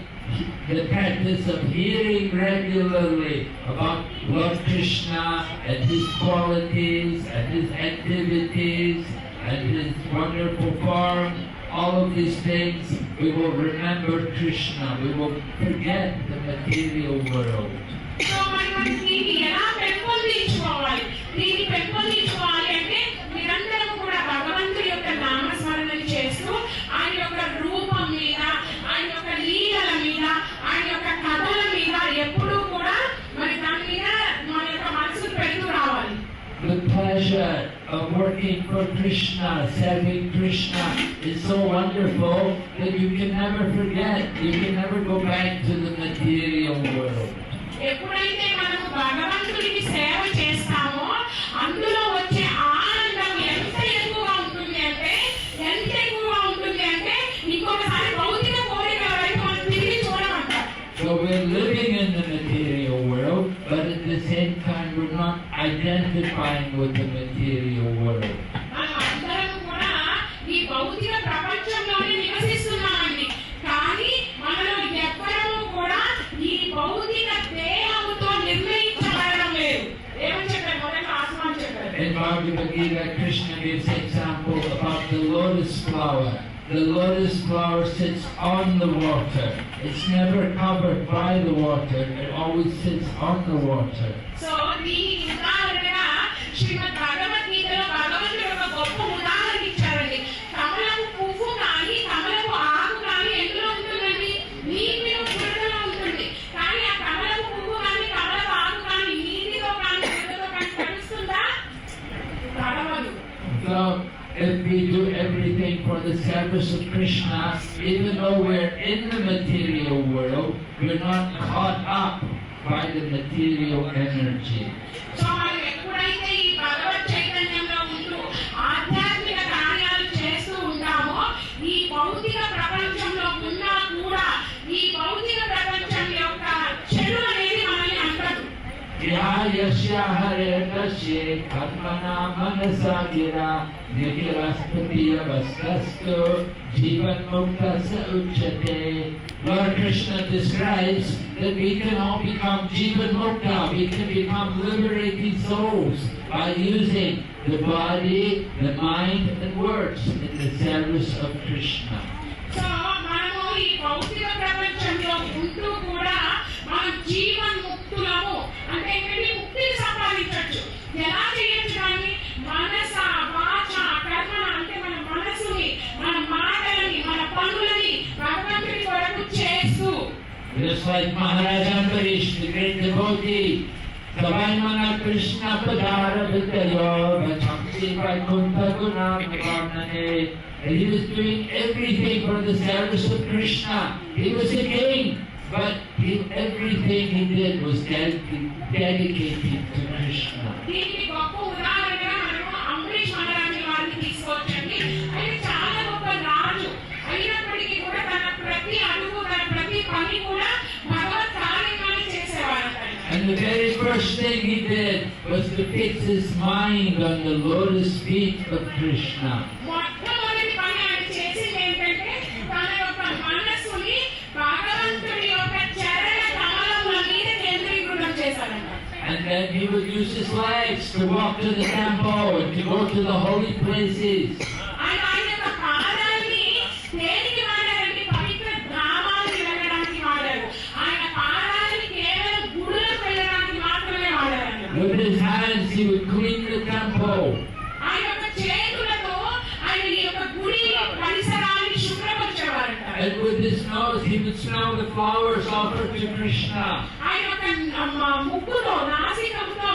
the practice of hearing regularly about Lord Krishna and his qualities and his activities and his wonderful form, all of these things, we will remember Krishna. We will forget the material world. So మరి మనం దీన్ని ఎలా పెంపొందించుకోవాలి? దీన్ని పెంపొందించుకోవాలి అంటే నిరంతరం కూడా భగవంతుడి యొక్క నామస్మరణలు చేస్తూ ఆయన యొక్క రూపం మీద, ఆయన యొక్క లీలల మీద, ఆయన యొక్క కథల మీద ఎప్పుడూ కూడా మరి దాని మీద మన యొక్క మనసుకు పెడుతూ రావాలి. The pleasure of working for Krishna, serving Krishna is so wonderful that you can never forget. You can never go back to the material world. ఎప్పుడైతే మనం భగవంతుడికి సేవ చేస్తామో అందులో వచ్చే ఆనందం ఎంత ఎక్కువగా ఉంటుంది అంటే ఇంకొకసారి భౌతిక కోరికల వైపు మనం తిరిగి చూడమంటాం. So we're living in the material world, but at the same time we're not identifying with the material world. మనం అందరం కూడా ఈ భౌతిక ప్రపంచంలోనే నివసిస్తున్నామండి. కానీ మనలో ఎవ్వరూ కూడా ఈ భౌతిక దేహముతో నిర్ణయించబడడం లేదు. ఏమని చెప్పారు? మొదట ఆత్మని చెప్పారు. In Bhagavad Gita, Krishna gives example about the lotus flower. The lotus flower sits on the water. It's never covered by the water. It always sits on the water. So దీనికి ఉదాహరణగా శ్రీమద్ భగవద్గీతలో భగవంతుడు ఒక గొప్ప ఉదాహరణ ఇచ్చారండి. కమలపు పువ్వు కానీ కమలపు ఆకు కానీ ఎందులో ఉంటుందండి? నీటి మీద బురదలో ఉంటుంది. కానీ ఆ కమలపు పువ్వు కానీ కమలపు ఆకు కానీ నీటితో కానీ బురదతో కానీ కలుస్తుందా? కలవదు. So, if we do everything for the service of Krishna, even though we're in the material world, we're not caught up by the material energy. So మనం ఎప్పుడైతే ఈ భగవత్ చైతన్యంలో ఉంటూ ఆధ్యాత్మిక కార్యాలు చేస్తూ ఉంటామో ఈ భౌతిక ప్రపంచంలో ఉన్నా కూడా ఈ భౌతిక ప్రపంచం యొక్క చెడు అనేది మనల్ని అంటదు. Ya yasya hare tasye karmana manasa gira nikiraspatiya vastastu jivan mukta sa uchate. Lord Krishna describes that we can all become jivan mukta, we can become liberated souls by using the body, the mind and words in the service of Krishna. So మనము ఈ భౌతిక ప్రపంచంలో ఉంటూ కూడా మనం జీవన్ముక్తులము అంటే ఏంటంటే ముక్తిని సంపాదించవచ్చు. ఎలా చేయొచ్చు? కానీ మనస వాచ కర్మ అంటే మన మనసుని, మన మాటలని, మన పనులని భగవంతుడి కొరకు చేస్తూ. Just like Maharaj Ambarish, the great devotee, Savaimana Krishna Padara Vidayo Vachamsi Vaikuntha Gunanavarnane. He was doing everything for the service of Krishna. He was a king, but everything he did was dedicated to Krishna. దీనికి గొప్ప ఉదాహరణగా మనము అంబరీష్ మహారాజు వారిని తీసుకోవచ్చండి. ఆయన చాలా గొప్ప రాజు అయినప్పటికీ కూడా తన ప్రతి అడుగు, తన ప్రతి పని కూడా భగవత్ కార్యక్రమాన్ని చేసేవారు. And the very first thing he did was to fix his mind on the lotus feet of Krishna. మొట్టమొదటి పని ఆయన చేసింది ఏంటంటే తన యొక్క మనస్సుని భగవంతుడి యొక్క చరణ కమలముల మీద కేంద్రీకృతం చేశారంట. And then he would use his legs to walk to the temple and to go to the holy places. ఆయన యొక్క పాదాన్ని దేనికి వాడారండి? పవిత్ర గ్రామాలకు వెళ్ళడానికి వాడారు. ఆయన పాదాన్ని కేవలం గుడులకు వెళ్ళడానికి మాత్రమే వాడారంట. With his hands he would clean the temple. ఆయన యొక్క చేతులతో ఆయన ఈ యొక్క గుడి పరిసరాన్ని శుభ్రపరిచేవారంట. And with his nose he would smell the flowers offered to Krishna. ఆయన యొక్క ముక్కుతో, నాసికంతో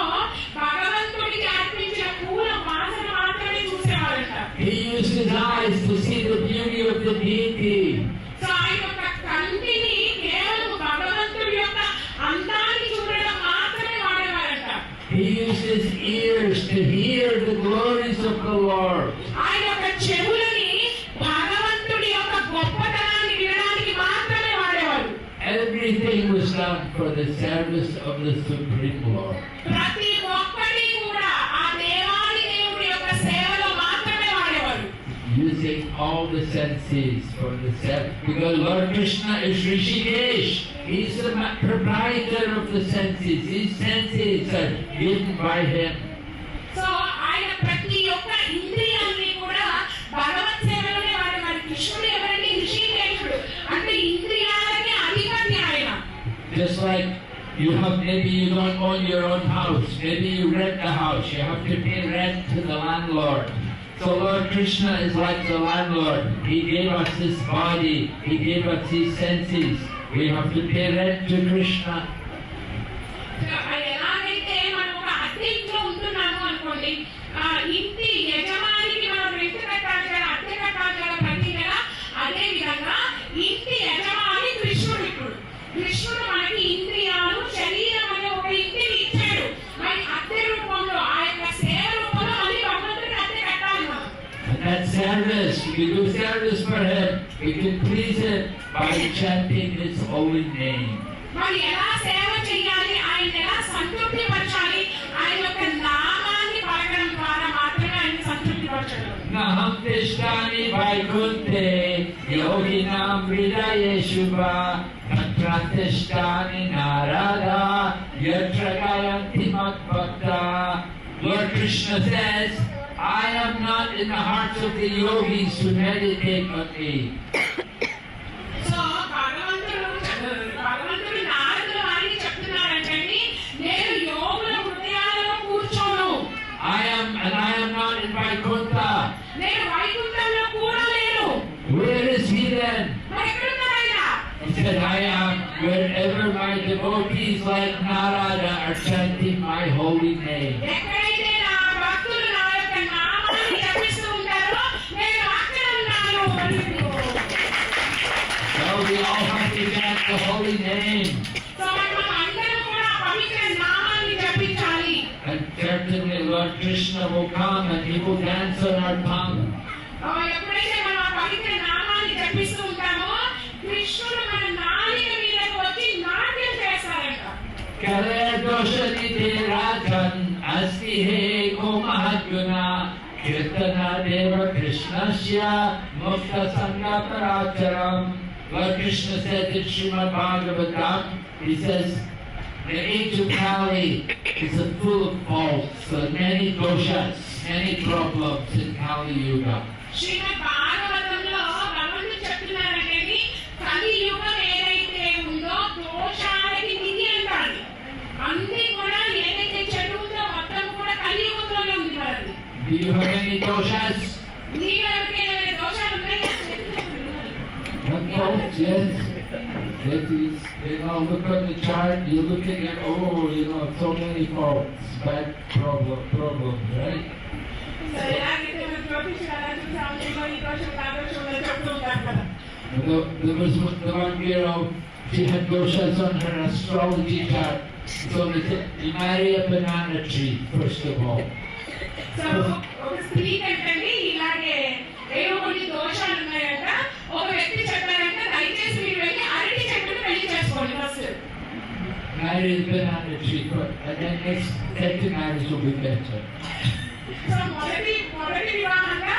భగవంతుడికి అర్పించిన పూల వాసన మాత్రమే చూసేవారంట. He used his eyes to see the beauty of the deity. So ఆయన యొక్క కంటిని కేవలం భగవంతుడి యొక్క అందాన్ని చూడడం మాత్రమే వాడేవారంట. He used his ears to hear the glories of the Lord. ఆయన యొక్క చెవులని భగవంతుడి యొక్క గొప్పతనాన్ని వినడానికి మాత్రమే వాడేవారు. Everything was done for the service of the Supreme Lord. ప్రతి ఒక్కటి కూడా ఆ దేవాది దేవుడి యొక్క సేవలో మాత్రమే వాడేవారు. You losing all the senses from the sense. Because Lord Krishna is Rishikesh. He's the proprietor of the senses. His senses are given by him. So ఆయన ప్రతి ఒక్క ఇంద్రియాన్ని కూడా భగవత్ సేవలోనే వాడు. మరి కృష్ణుడు ఎవరండి? ఋషికేశుడు అంటే ఇంద్రియాలకి అధిపతి ఆయన. Just like maybe you don't own your own house, maybe you rent a house, you have to pay rent to the landlord. So Lord Krishna is like the landlord. He gave us this body, He gave us these senses. We have to pay rent to Krishna. ఎలాగైతే మనం ఒక అద్దె ఇంట్లో ఉంటున్నాము అనుకోండి, ఇంటి యజమానికి మనం రెంట్ కట్టాలి కదా, అద్దె కట్టాలి కదా ప్రతి నెల. అదే విధంగా ఇంటి యజమాని కృష్ణుడు. ఇప్పుడు కృష్ణుడు మనకి ఇంద్రియాలు, శరీరం అనే ఒక ఇంటిని ఇచ్చాడు. మరి అద్దె రూపంలో, ఆ యొక్క సేవ రూపంలో మళ్ళీ భగవంతుడికి అద్దె కట్టాలి మనం. And that service, we do service for Him. We can please Him by chanting His holy name. మరి ఎలా సేవ చేయాలి, ఆయన ఎలా సంతృప్తి పరచాలి? ఆయన యొక్క నామాన్ని పలకడం ద్వారా మాత్రమే ఆయన సంతృప్తి పరచగలరు. Naham tishtani vaikunte yoginam hridayeshu va tatra tishtani narada yatra gayanti madbhakta. Lord Krishna says, I am not in the hearts of the yogis who meditate on me. So భగవంతుడు నారదుల వారికి చెప్తున్నారంటే, నేను యోగుల హృదయాలలో కూర్చోను. I am not in Vaikuntha. నేను వైకుంఠంలో కూడా లేను. Where is he then? మరి ఎక్కడున్నారు ఆయన? He said, I am wherever my devotees like Narada are chanting my holy name. ఎక్కడైతే నా భక్తులు నా యొక్క నామాన్ని జపిస్తూ ఉంటారో నేను అక్కడ ఉన్నాను. So we all have to chant the holy name. So మనం అందరం కూడా పవిత్ర నామాన్ని జపించాలి. And certainly Lord Krishna will come and He will dance on our tongue. ఎప్పుడైతే మనం ఆ పవిత్ర నామాన్ని జపిస్తూ ఉంటామో కృష్ణుడు మన నాలుక మీదకు వచ్చి నాట్యం చేస్తారంట. Kale doshani te rajan asti he ko mahaguna kirtana deva Krishnasya mukta sangha paracharam. Lord Krishna said in Srimad Bhagavatam, He says, the age of Kali is full of faults, so many doshas, many problems in Kali Yuga. శ్రీమద్ భాగవతంలో భగవంతుడు చెప్తున్నారంటే కలియుగం ఏదైతే ఉందో దోషాలకి నిధి అంటారు. అన్ని కూడా ఏదైతే చెడు ఉందో మొత్తం కూడా కలియుగంలోనే ఉంది మరి. Do you have any doshas? నీలో ఎవరికైనా దోషాలు ఉన్నాయా? What faults? Yes. That is, look at the chart, you're looking at, so many faults, bad problems, right? So ఎలాగైతే మనం జ్యోతిష్యులు అలా చూసాము, ఇదిగో ఈ దోషం ఆ దోషం అని చెప్తూ ఉంటారు కదా. There was the one girl, she had doshas on her astrology chart. So you marry a banana tree, first of all. So ఒక స్త్రీ కంటండి ఇలాగే ఏవో కొన్ని దోషాలు ఉన్నాయంట. ఒక వ్యక్తి చెప్పారంట, దయచేసి మీరు వెళ్ళి అరటి చెట్టును పెళ్లి చేసుకోండి first. Marry the banana tree first, and then second marriage will be better. So మొదటి వివాహంగా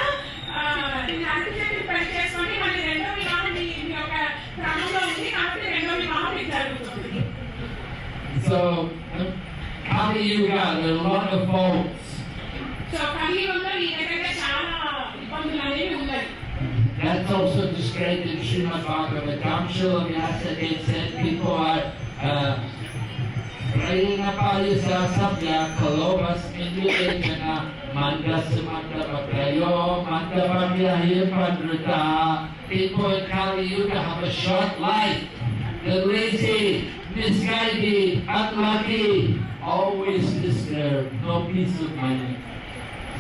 ఈ అరటి చెట్టును పెళ్లి చేసుకోండి, మళ్ళీ రెండో వివాహం మీ యొక్క క్రమంలో ఉంది కాబట్టి రెండో వివాహం మీకు జరుగుతుంది. So, Kali Yuga, there are a lot of faults. So కలియుగంలో ఈ రకంగా చాలా ఇబ్బందులు అనేవి ఉన్నాయి. That's also described in Srimad Bhagavatam. Srila Vyasadeva said people are Prayena Palyasa Sabya Kalobas Induyajana Mandasa Mandavaprayo Mandavamyahi Padruta. People in Kali Yuga have a short life. They're lazy, misguided, unlucky, always disturbed, no peace of mind.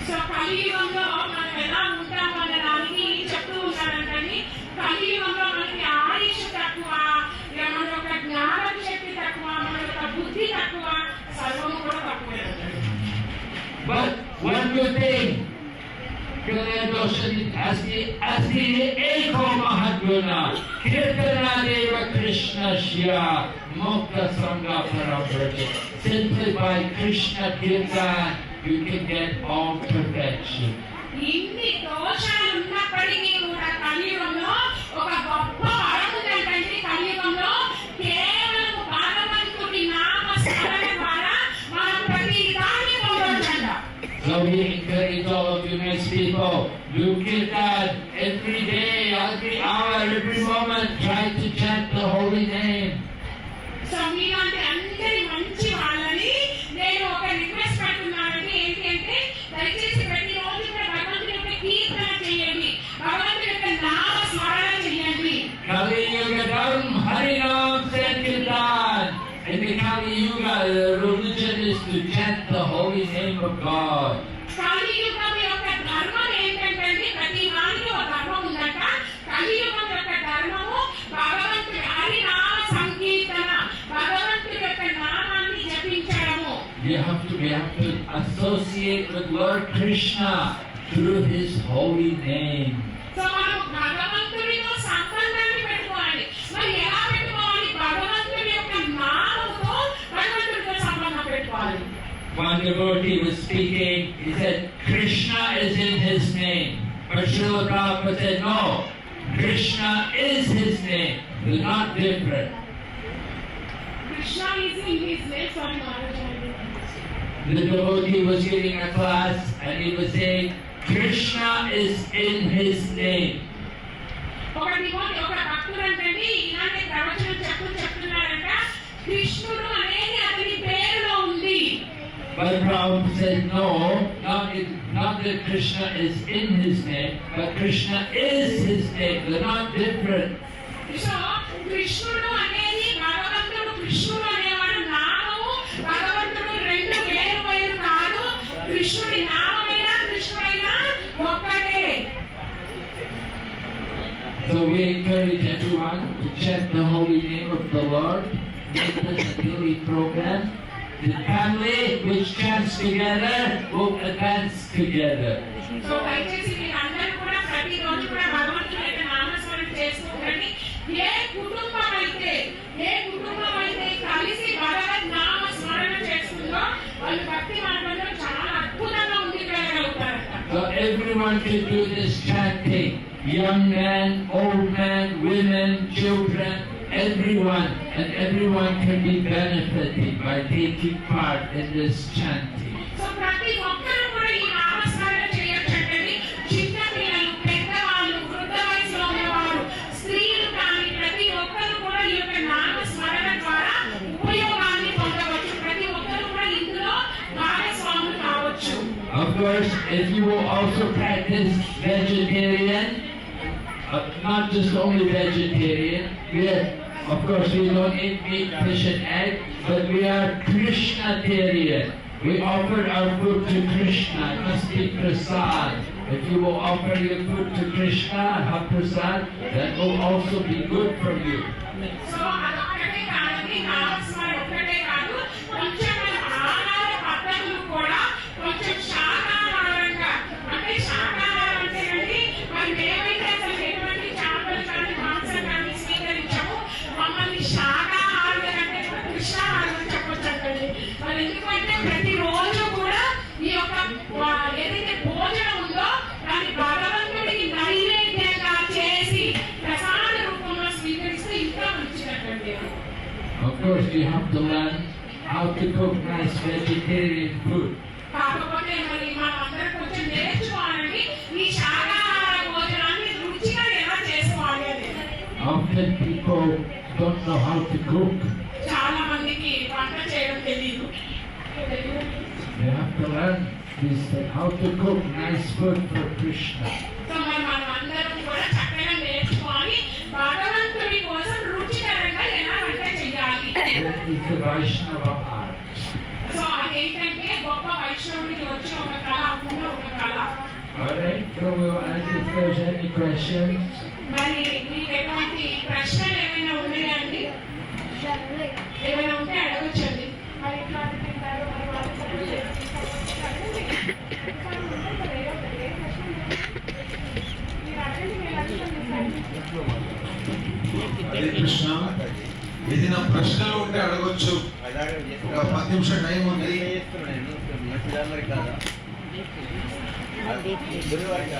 So కలియుగంలో మనం ఎలా ఉంటాము అన్న దానికి చెప్తూ ఉంటానంటే కలియుగంలో మనకి ఆయుష్ తక్కువ, మన యొక్క జ్ఞానం శక్తి తక్కువ, మన యొక్క బుద్ధి తక్కువ, సర్వము కూడా తక్కువే. But one good thing, Asti Eko Mahaguna Kirtana Deva Krishnasya Mukta Sangha Parabrata. Simply by Krishna Kirtan you can get all perfection. ఇన్ని దోషాలు ఉన్నప్పటికీ కూడా కలియుగంలో ఒక గొప్ప వరం ఉందంటే కలియుగంలో కేవలం భగవంతుడి నామ స్మరణ ద్వారా మనం ప్రతి దాన్ని పొందవచ్చంట. So we encourage all of you nice people, do kirtan every day, every hour, every moment, try to chant the holy name. So మీలాంటి అందరి మంచి వాళ్ళని నేను ఒక రిక్వెస్ట్ పెడుతున్నానండి. ఏంటి అంటే దయచేసి ప్రతిరోజు కూడా భగవంతుడి యొక్క కీర్తన చేయండి, భగవంతుడి యొక్క నామ స్మరణ చేయండి. Kali Yuga Dharm Harinam Sankirtan. In the Kali Yuga, the religion is to chant the holy name of God. కలియుగం యొక్క ధర్మం ఏంటంటే ప్రతి వానికి ఒక ధర్మం ఉందట. కలియుగం యొక్క ధర్మము భగవంతుడి హరినామ సంకీర్తన, భగవంతుడి యొక్క నామాన్ని జపించడము. We have to associate with Lord Krishna through His holy name. So మనం భగవంతుడితో సంబంధాన్ని పెట్టుకోవాలి. మరి ఎలా పెట్టుకోవాలి? భగవంతుడి యొక్క నామముతో భగవంతుడితో సంబంధం పెట్టుకోవాలి. One devotee was speaking, he said, Krishna is in his name. But Srila Prabhupada said, no, Krishna is his name. They're not different. Krishna is in his name. Sorry, Maharaj. The devotee was giving a class and he was saying, Krishna is in his name. ఒక భక్తుడు అంటే ఇలాంటి ప్రవచనం చెప్తున్నారంట, కృష్ణుడు అనేది అతని పేరులో ఉంది. But Prabhupada said, no, not that Krishna is in his name, but Krishna is his name. They're not different. So కృష్ణుడు అనేది భగవంతుడు, కృష్ణుడు అనేవాడు నామము, భగవంతుడు రెండు వేరు కాదు. కృష్ణుడి నామమైనా కృష్ణుడైనా ఒక్కటే. So we encourage everyone to chant the holy name of the Lord. Make this a daily program. The family which chants together will advance together. So దయచేసి మీరందరూ కూడా ప్రతిరోజు కూడా భగవంతుడి యొక్క నామస్మరణ చేస్తూ ఉండండి. ఏ కుటుంబం అయితే కలిసి భగవద్ నామ స్మరణ చేస్తుందో వాళ్ళు భక్తి మార్గంలో చాలా అద్భుతంగా ముందుకెళ్ళగలుగుతారట. So everyone can do this chanting. Young men, old men, women, children, everyone can be benefited by taking part in this chanting. So ప్రతి ఒక్కరూ కూడా ఈ నామస్మరణ చేయొచ్చండి. చిన్న పిల్లలు, పెద్దవాళ్ళు, వృద్ధ వయసులో ఉన్నవారు, స్త్రీలు కానీ ప్రతి ఒక్కరూ కూడా ఈ యొక్క నామస్మరణ ద్వారా ఉపయోగాన్ని పొందవచ్చు. ప్రతి ఒక్కరూ కూడా ఇందులో భాగస్వాములు కావచ్చు. Of course, if you will also practice vegetarian, not just only vegetarian, of course we don't eat meat, fish and egg, but we are Krishnatarian. We offer our food to Krishna. It must be prasad. If you will offer your food to Krishna, have prasad, that will also be good for you. So అదొక్కటే కాదండి, నామస్మరణ ఒక్కటే కాదు, కొంచెం ఆహార పద్ధతులు కూడా కొంచెం శాకాహారంగా, అంటే శాకాహారం అంటేనండి మరి మేమైతే అసలు ఎటువంటి చేపలు కానీ మాంసం కానీ స్వీకరించాము. మమ్మల్ని శాకాహారులు అంటే కృష్ణాహారం అని చెప్పొచ్చండి. మరి ఎందుకంటే ప్రతిరోజు కూడా ఈ యొక్క ఏదైతే భోజనం ఉందో దాన్ని భగవంతుడికి నైవేద్యంగా చేసి ప్రసాద రూపంలో స్వీకరిస్తే ఇంకా మంచిదండి. Of course, you have to learn how to cook nice vegetarian food. కాకపోతే మరి మనం అందరం కొంచెం నేర్చుకోవాలండి ఈ శాకాహార భోజనాన్ని రుచిగా ఎలా చేసుకోవాలి అనేది. Often people don't know how to cook. చాలా మందికి వంట చేయడం తెలియదు. They have to learn this, how to cook nice food for Krishna. So మరి మనం అందరం కూడా చక్కగా నేర్చుకోవాలి భగవంతుడి కోసం రుచికరంగా ఎలా వంట చేయాలి. That is the Vaishnava art. So అదేంటంటే గొప్ప వైష్ణవుడికి వచ్చిన ఒక కళ, ఉన్న ఒక కళ. Alright, so we'll ask if there's any questions. మరి మీకు ఎటువంటి ప్రశ్నలు ఏమైనా ఉన్నాయా అండి? ఏమైనా ఉంటే అడగొచ్చండి. మరి ఇట్లా తింటారు, మరి వాళ్ళు హరే కృష్ణ. ఏదైనా ప్రశ్నలు ఉంటే అడగొచ్చు. ఒక 10 నిమిషాల టైం ఉంది. గురువారికి